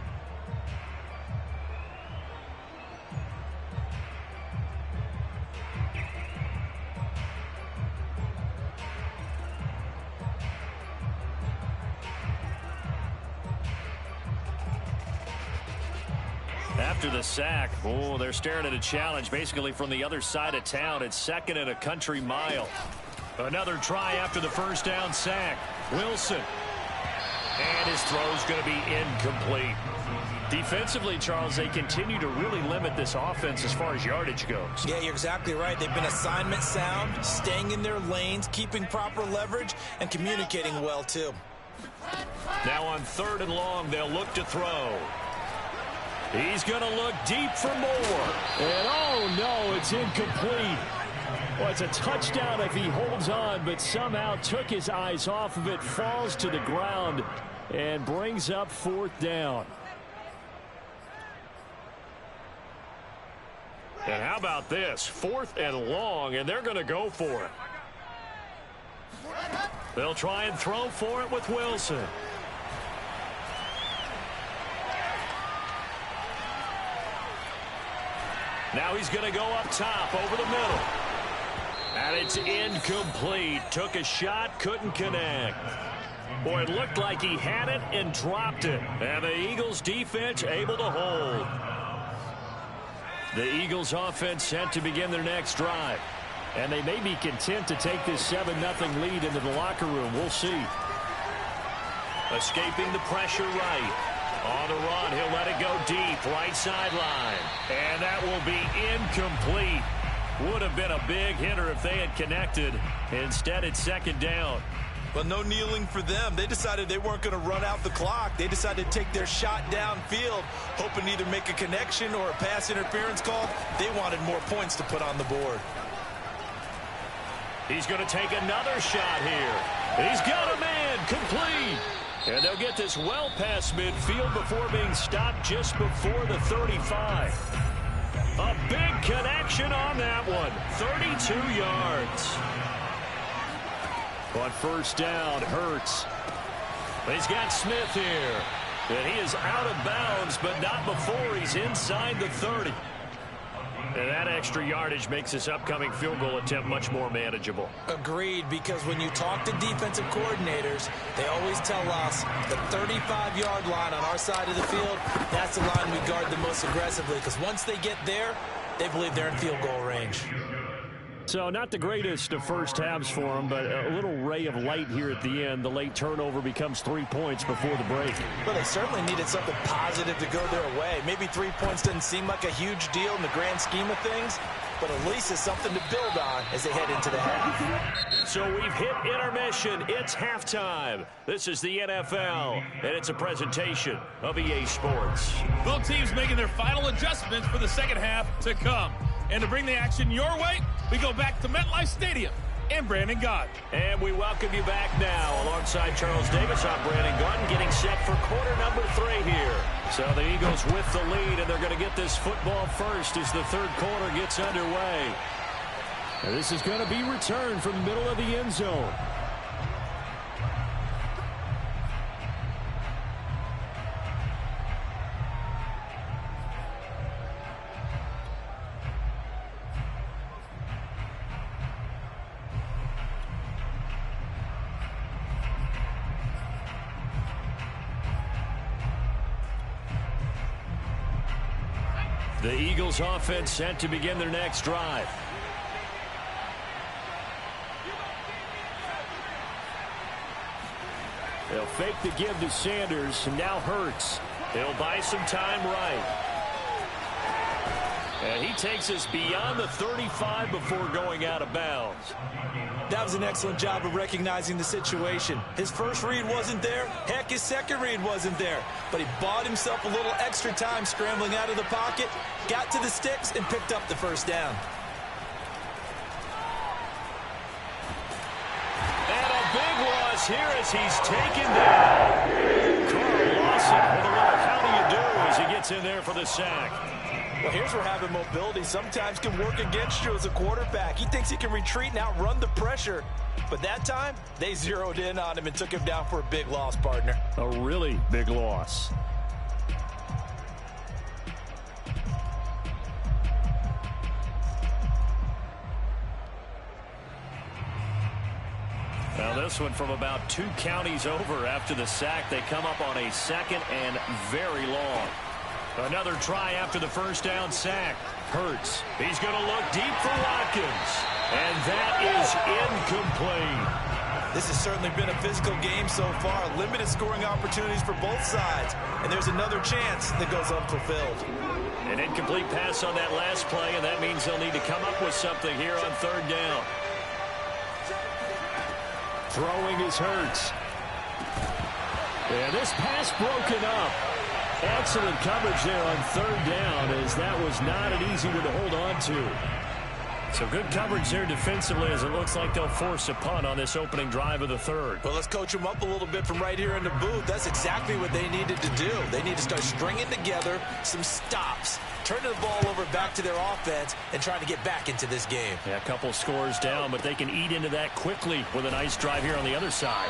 After the sack, oh, they're staring at a challenge basically from the other side of town. It's 2nd and a country mile. Another try after the 1st down sack. Wilson. And his throw's going to be incomplete. Defensively, Charles, they continue to really limit this offense as far as yardage goes. Yeah, you're exactly right. They've been assignment sound, staying in their lanes, keeping proper leverage, and communicating well, too. Now on 3rd and long, they'll look to throw. He's going to look deep for more. And oh no, it's incomplete. Well, it's a touchdown if he holds on, but somehow took his eyes off of it, falls to the ground, and brings up 4th down. And how about this? 4th and long, and they're going to go for it. They'll try and throw for it with Wilson. Now he's going to go up top over the middle. And it's incomplete. Took a shot, couldn't connect. Boy, it looked like he had it and dropped it. And the Eagles defense able to hold. The Eagles offense set to begin their next drive. And they may be content to take this 7-0 lead into the locker room. We'll see. Escaping the pressure right. On the run, he'll let it go deep, right sideline. And that will be incomplete. Would have been a big hitter if they had connected. Instead, it's 2nd down. Well, no kneeling for them. They decided they weren't going to run out the clock. They decided to take their shot downfield, hoping to either make a connection or a pass interference call. They wanted more points to put on the board. He's going to take another shot here. He's got a man, complete. And they'll get this well past midfield before being stopped just before the 35. A big connection on that one. 32 yards. On 1st down, Hurts. He's got Smith here. And he is out of bounds, but not before he's inside the 30. And that extra yardage makes this upcoming field goal attempt much more manageable. Agreed, because when you talk to defensive coordinators, they always tell us the 35-yard line on our side of the field, that's the line we guard the most aggressively, because once they get there, they believe they're in field goal range. So not the greatest of first halves for them, but a little ray of light here at the end. The late turnover becomes 3 points before the break. Well, they certainly needed something positive to go their way. Maybe 3 points doesn't seem like a huge deal in the grand scheme of things, but at least it's something to build on as they head into the half. So we've hit intermission. It's halftime. This is the NFL, and it's a presentation of EA Sports. Both teams making their final adjustments for the second half to come. And to bring the action your way, we go back to MetLife Stadium and Brandon Gott. And we welcome you back now. Alongside Charles Davis, I'm Brandon Gott, getting set for quarter number 3 here. So the Eagles with the lead, and they're going to get this football first as the 3rd quarter gets underway. And this is going to be returned from the middle of the end zone. The Eagles offense set to begin their next drive. They'll fake the give to Sanders, and now Hurts. He'll buy some time right. And he takes us beyond the 35 before going out of bounds. That was an excellent job of recognizing the situation. His first read wasn't there. Heck, his second read wasn't there. But he bought himself a little extra time scrambling out of the pocket, got to the sticks, and picked up the 1st down. And a big loss here as he's taken down. Carl Lawson with a little how do you do as he gets in there for the sack. Well, here's where having mobility sometimes can work against you as a quarterback. He thinks he can retreat and outrun the pressure. But that time, they zeroed in on him and took him down for a big loss, partner. A really big loss. Now this one from about 2 counties over after the sack. They come up on a 2nd and very long. Another try after the 1st down sack. Hurts. He's going to look deep for Watkins. And that is incomplete. This has certainly been a physical game so far. Limited scoring opportunities for both sides. And there's another chance that goes unfulfilled. An incomplete pass on that last play, and that means they'll need to come up with something here on 3rd down. Throwing is Hurts. And this pass broken up. Excellent coverage there on 3rd down, as that was not an easy one to hold on to. So good coverage there defensively, as it looks like they'll force a punt on this opening drive of the 3rd. Well, let's coach them up a little bit from right here in the booth. That's exactly what they needed to do. They need to start stringing together some stops turning the ball over back to their offense and trying to get back into this game. Yeah, a couple scores down, but they can eat into that quickly with a nice drive here on the other side.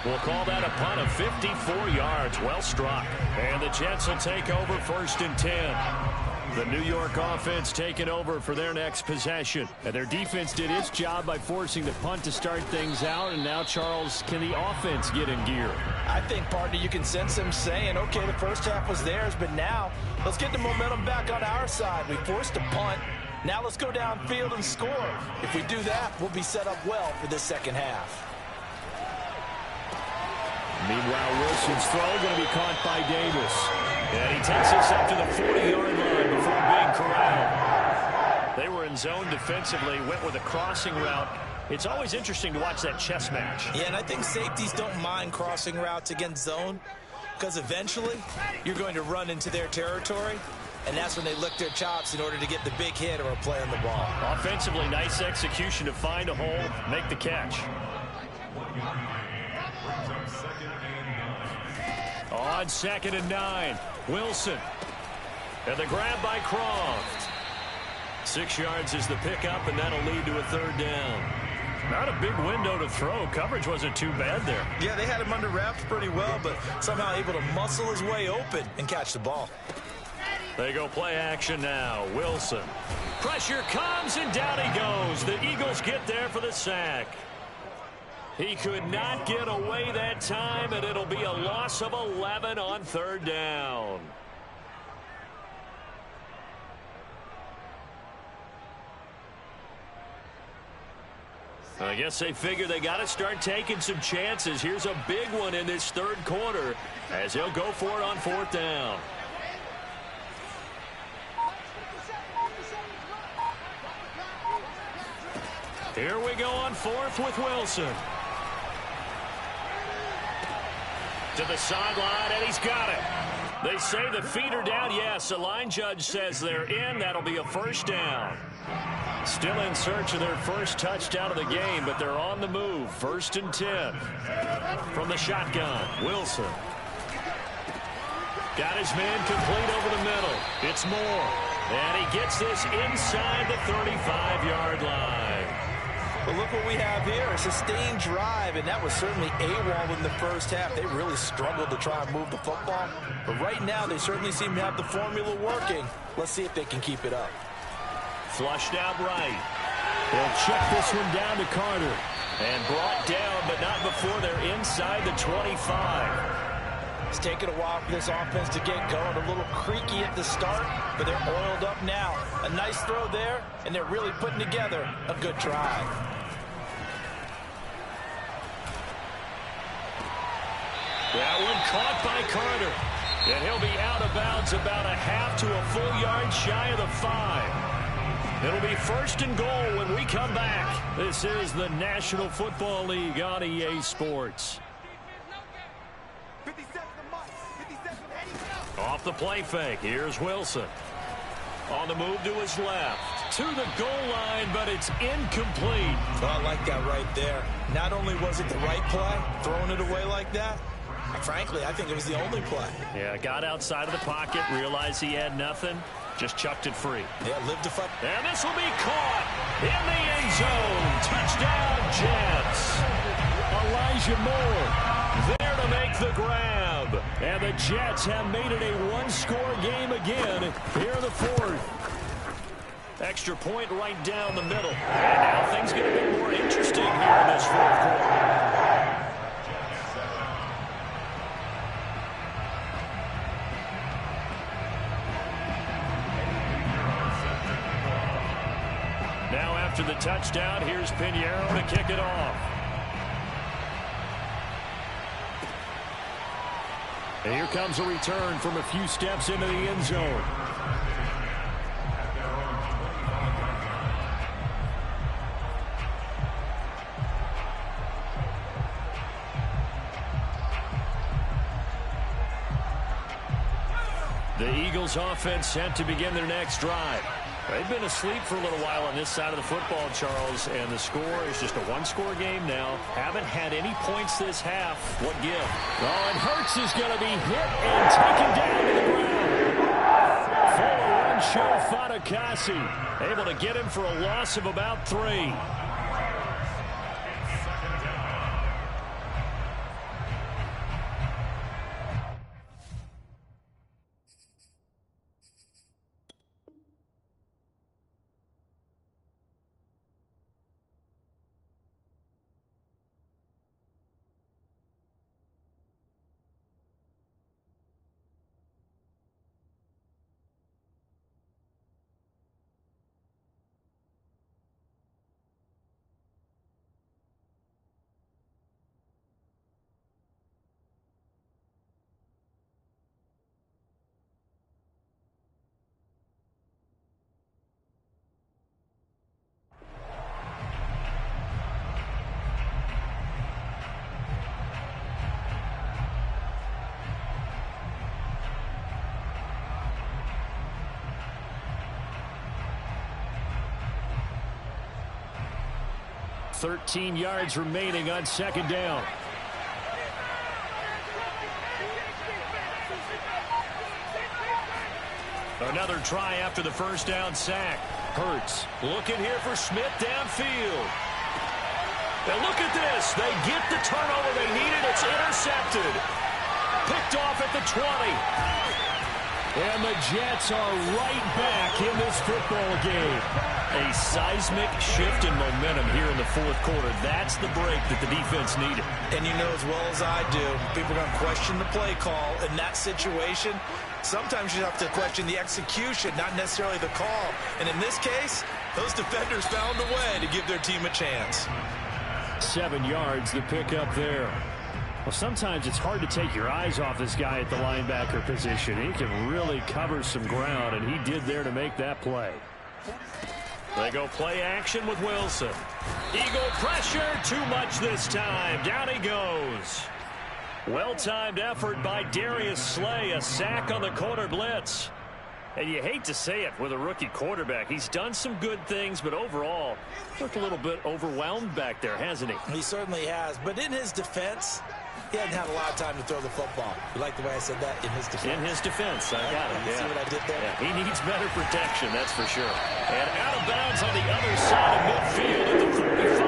We'll call that a punt of 54 yards. Well struck. And the Jets will take over 1st and 10. The New York offense taking over for their next possession. And their defense did its job by forcing the punt to start things out. And now, Charles, can the offense get in gear? I think, partner, you can sense them saying, okay, the first half was theirs, but now let's get the momentum back on our side. We forced a punt. Now let's go downfield and score. If we do that, we'll be set up well for this second half. Meanwhile, Wilson's throw going to be caught by Davis. And he takes us up to the 40-yard line before being corralled. They were in zone defensively, went with a crossing route. It's always interesting to watch that chess match. Yeah, and I think safeties don't mind crossing routes against zone because eventually you're going to run into their territory, and that's when they lick their chops in order to get the big hit or a play on the ball. Offensively, nice execution to find a hole, make the catch. On 2nd and 9, Wilson. And the grab by Croft. 6 yards is the pickup, and that'll lead to a 3rd down. Not a big window to throw. Coverage wasn't too bad there. Yeah, they had him under wraps pretty well, but somehow able to muscle his way open and catch the ball. They go play action now. Wilson. Pressure comes, and down he goes. The Eagles get there for the sack. He could not get away that time, and it'll be a loss of 11 on 3rd down. I guess they figure they got to start taking some chances. Here's a big one in this 3rd quarter as he'll go for it on 4th down. Here we go on 4th with Wilson. To the sideline, and he's got it. They say the feet are down. Yes, the line judge says they're in. That'll be a 1st down. Still in search of their first touchdown of the game, but they're on the move. 1st and 10. From the shotgun, Wilson. Got his man complete over the middle. It's Moore. And he gets this inside the 35-yard line. But look what we have here, a sustained drive, and that was certainly AWOL in the first half. They really struggled to try and move the football. But right now, they certainly seem to have the formula working. Let's see if they can keep it up. Flushed out right. They'll check this one down to Carter. And brought down, but not before they're inside the 25. It's taken a while for this offense to get going. A little creaky at the start, but they're oiled up now. A nice throw there, and they're really putting together a good drive. That one caught by Carter. And he'll be out of bounds about a half to a full yard shy of the 5. It'll be 1st and goal when we come back. This is the National Football League on EA Sports. Off the play fake, here's Wilson. On the move to his left. To the goal line, but it's incomplete. Well, I like that right there. Not only was it the right play, throwing it away like that, frankly, I think it was the only play. Yeah, got outside of the pocket, realized he had nothing, just chucked it free. Yeah, lived to fight. And this will be caught in the end zone. Touchdown, Jets. Elijah Moore there to make the grab. And the Jets have made it a one-score game again here in the 4th. Extra point right down the middle. And now things get a bit more interesting here in this 4th quarter. Now after the touchdown, here's Pinheiro to kick it off. And here comes a return from a few steps into the end zone. The Eagles offense set to begin their next drive. They've been asleep for a little while on this side of the football, Charles, and the score is just a one-score game now. Haven't had any points this half. What give? Oh, and Hurts is going to be hit and taken down to the ground. Fuller Able to get him for a loss of about 3. $13 yards remaining on second down. Another try after the first down sack. Hurts looking here for Smith downfield. And look at this. They get the turnover they needed. It's intercepted. Picked off at the 20. And the Jets are right back in this football game. A seismic shift in momentum here in the fourth quarter. That's the break that the defense needed. And you know as well as I do, people are going to question the play call in that situation. Sometimes you have to question the execution, not necessarily the call. And in this case, those defenders found a way to give their team a chance. 7 yards, the pickup there. Well, sometimes it's hard to take your eyes off this guy at the linebacker position. He can really cover some ground, and he did there to make that play. They go play action with Wilson. Eagle pressure, too much this time. Down he goes. Well-timed effort by Darius Slay. A sack on the corner blitz. And you hate to say it with a rookie quarterback. He's done some good things, but overall, looked a little bit overwhelmed back there, hasn't he? He certainly has. But in his defense, he hadn't had a lot of time to throw the football. You like the way I said that? In his defense. In his defense. I got it. You see what I did there? Yeah, he needs better protection, that's for sure. And out of bounds on the other side of midfield at the 45.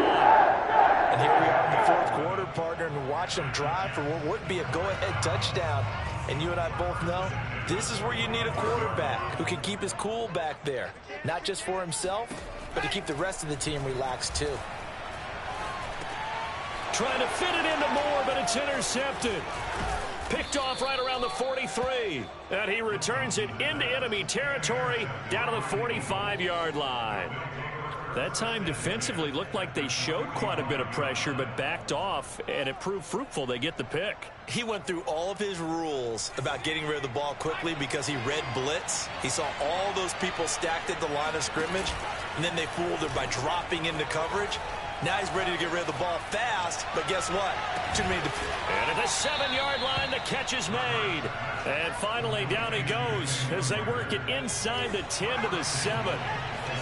And here we are in the fourth quarter, partner, and watch them drive for what would be a go-ahead touchdown. And you and I both know this is where you need a quarterback who can keep his cool back there. Not just for himself, but to keep the rest of the team relaxed too. Trying to fit it into Moore, but it's intercepted. Picked off right around the 43. And he returns it into enemy territory down to the 45-yard line. That time defensively looked like they showed quite a bit of pressure, but backed off, and it proved fruitful. They get the pick. He went through all of his rules about getting rid of the ball quickly because he read blitz. He saw all those people stacked at the line of scrimmage, and then they fooled him by dropping into coverage. Now he's ready to get rid of the ball fast, but guess what? Too many. And at the 7-yard line, the catch is made. And finally, down he goes as they work it inside the 10 to the 7.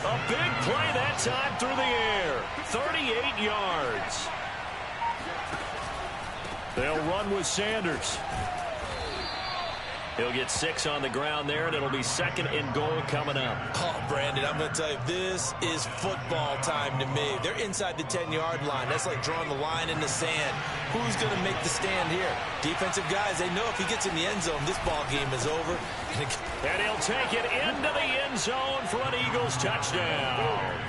A big play that time through the air. 38 yards. They'll run with Sanders. He'll get 6 on the ground there, and it'll be 2nd and goal coming up. Oh, Brandon, I'm going to tell you, this is football time to me. They're inside the 10-yard line. That's like drawing the line in the sand. Who's going to make the stand here? Defensive guys, they know if he gets in the end zone, this ball game is over. And he'll take it into the end zone for an Eagles touchdown.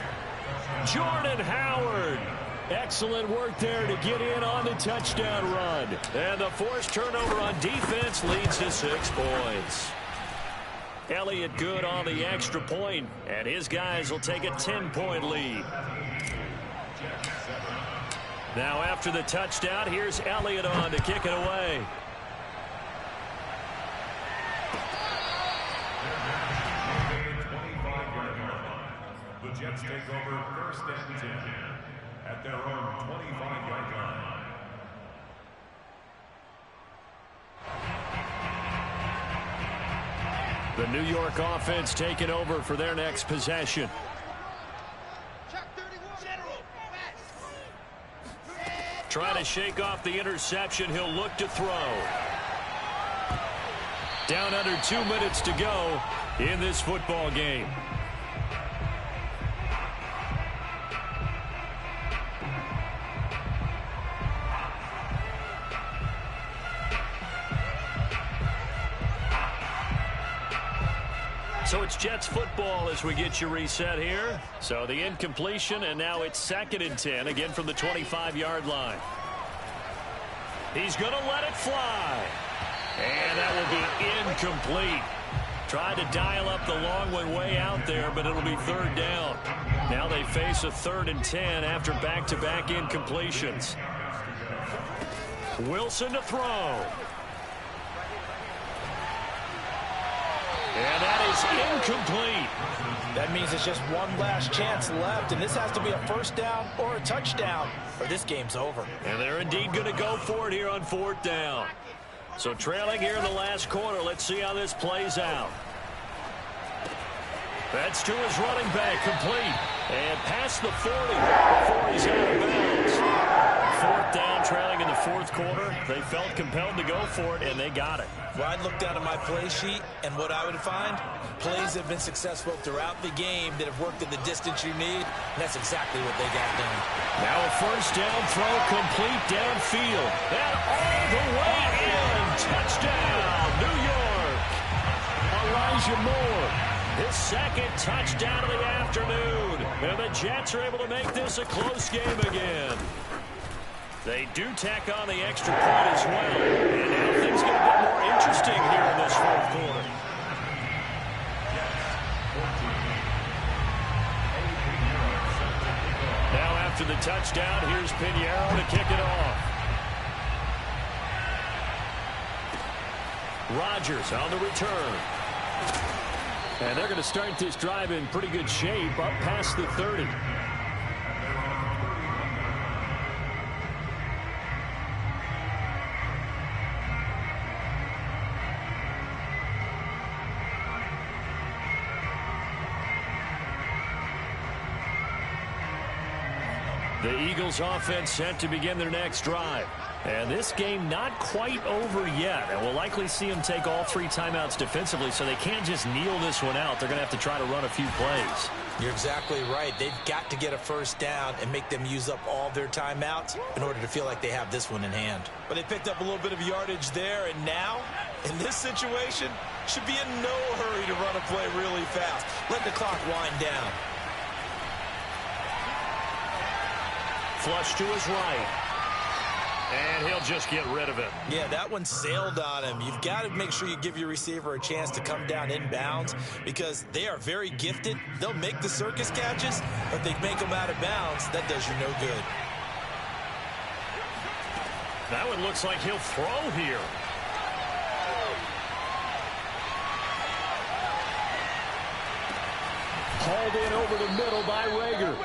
Jordan Howard. Excellent work there to get in on the touchdown run. And the forced turnover on defense leads to 6 points. Elliott good on the extra point, and his guys will take a 10-point lead. Now after the touchdown, here's Elliott on to kick it away. The Jets take over 1st and 10 at their own 25-yard line. The New York offense taking over for their next possession. Trying to shake off the interception. He'll look to throw. Down under 2 minutes to go in this football game. So it's Jets football as we get you reset here. So the incompletion, and now it's 2nd and 10, again from the 25-yard line. He's going to let it fly. And that will be incomplete. Tried to dial up the long one way out there, but it'll be 3rd down. Now they face a 3rd and 10 after back-to-back incompletions. Wilson to throw. And that is incomplete. That means it's just one last chance left, and this has to be a 1st down or a touchdown, or this game's over. And they're indeed going to go for it here on 4th down. So trailing here in the last quarter. Let's see how this plays out. That's to his running back, complete. And past the 40 before he's out of bounds. 4th down, trailing in the 4th quarter. They felt compelled to go for it, and they got it. Well, I'd look down at my play sheet, and what I would find, plays have been successful throughout the game that have worked at the distance you need, and that's exactly what they got done. Now a 1st down throw, complete downfield. And all the way in. Touchdown, New York. Elijah Moore, his 2nd touchdown of the afternoon. And the Jets are able to make this a close game again. They do tack on the extra point as well. And now things get a bit more interesting here in this 4th quarter. Now after the touchdown, here's Pinheiro to kick it off. Rodgers on the return. And they're going to start this drive in pretty good shape up past the 30. The Eagles offense set to begin their next drive. And this game not quite over yet. And we'll likely see them take all 3 timeouts defensively, so they can't just kneel this one out. They're going to have to try to run a few plays. You're exactly right. They've got to get a 1st down and make them use up all their timeouts in order to feel like they have this one in hand. But they picked up a little bit of yardage there, and now, in this situation, should be in no hurry to run a play really fast. Let the clock wind down. Flush to his right. And he'll just get rid of it. Yeah, that one sailed on him. You've got to make sure you give your receiver a chance to come down inbounds because they are very gifted. They'll make the circus catches, but they make them out of bounds. That does you no good. That one looks like he'll throw here. Hauled in over the middle by Rager.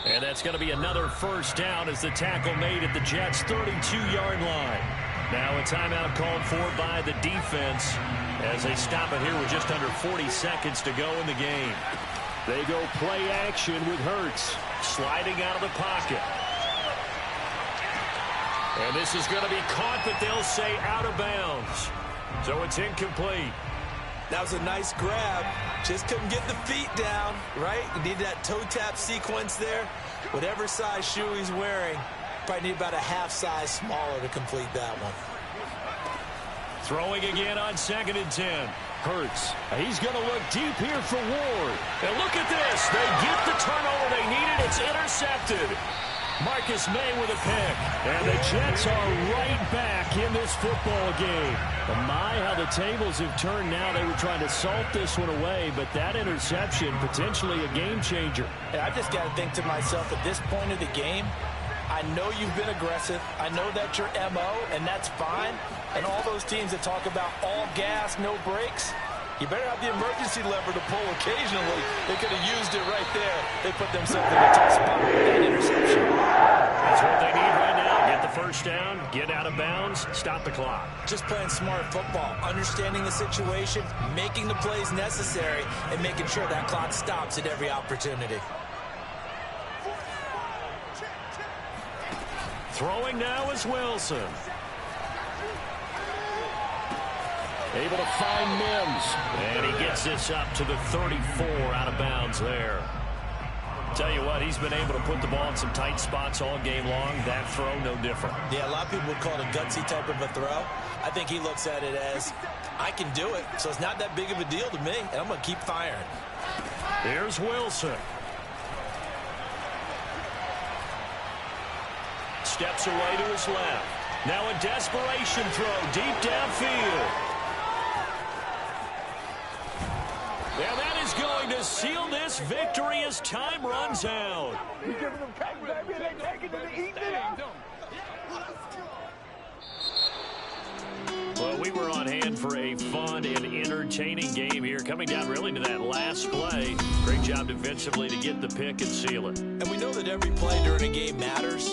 And that's going to be another 1st down as the tackle made at the Jets' 32-yard line. Now a timeout called for by the defense as they stop it here with just under 40 seconds to go in the game. They go play action with Hurts sliding out of the pocket. And this is going to be caught, but they'll say out of bounds. So it's incomplete. That was a nice grab. Just couldn't get the feet down, right? You need that toe tap sequence there. Whatever size shoe he's wearing, probably need about a half size smaller to complete that one. Throwing again on 2nd and 10. Hurts. He's going to look deep here for Ward. And look at this. They get the turnover they needed. It's intercepted. Marcus May with a pick. And the Jets are right back in this football game. My, how the tables have turned now. They were trying to salt this one away, but that interception, potentially a game changer. And I just got to think to myself, at this point of the game, I know you've been aggressive. I know that's your MO, and that's fine. And all those teams that talk about all gas, no brakes, you better have the emergency lever to pull occasionally. They could have used it right there. They put themselves in a tough spot with that interception. That's what they need right now. Get the 1st down, get out of bounds, stop the clock. Just playing smart football, understanding the situation, making the plays necessary, and making sure that clock stops at every opportunity. Throwing now is Wilson. Able to find Mims. And he gets this up to the 34 out of bounds there. Tell you what, he's been able to put the ball in some tight spots all game long. That throw, no different. Yeah, a lot of people would call it a gutsy type of a throw. I think he looks at it as, I can do it, so it's not that big of a deal to me, and I'm going to keep firing. Here's Wilson. Steps away to his left. Now a desperation throw deep downfield. And that is going to seal this victory as time runs out. Well, we were on hand for a fun and entertaining game here. Coming down really to that last play. Great job defensively to get the pick and seal it. And we know that every play during a game matters.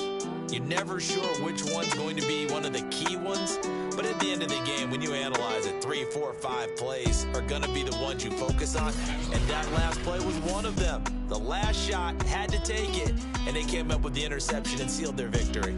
You're never sure which one's going to be one of the key ones. But at the end of the game, when you analyze it, 3, 4, 5 plays are going to be the ones you focus on. And that last play was one of them. The last shot had to take it, and they came up with the interception and sealed their victory.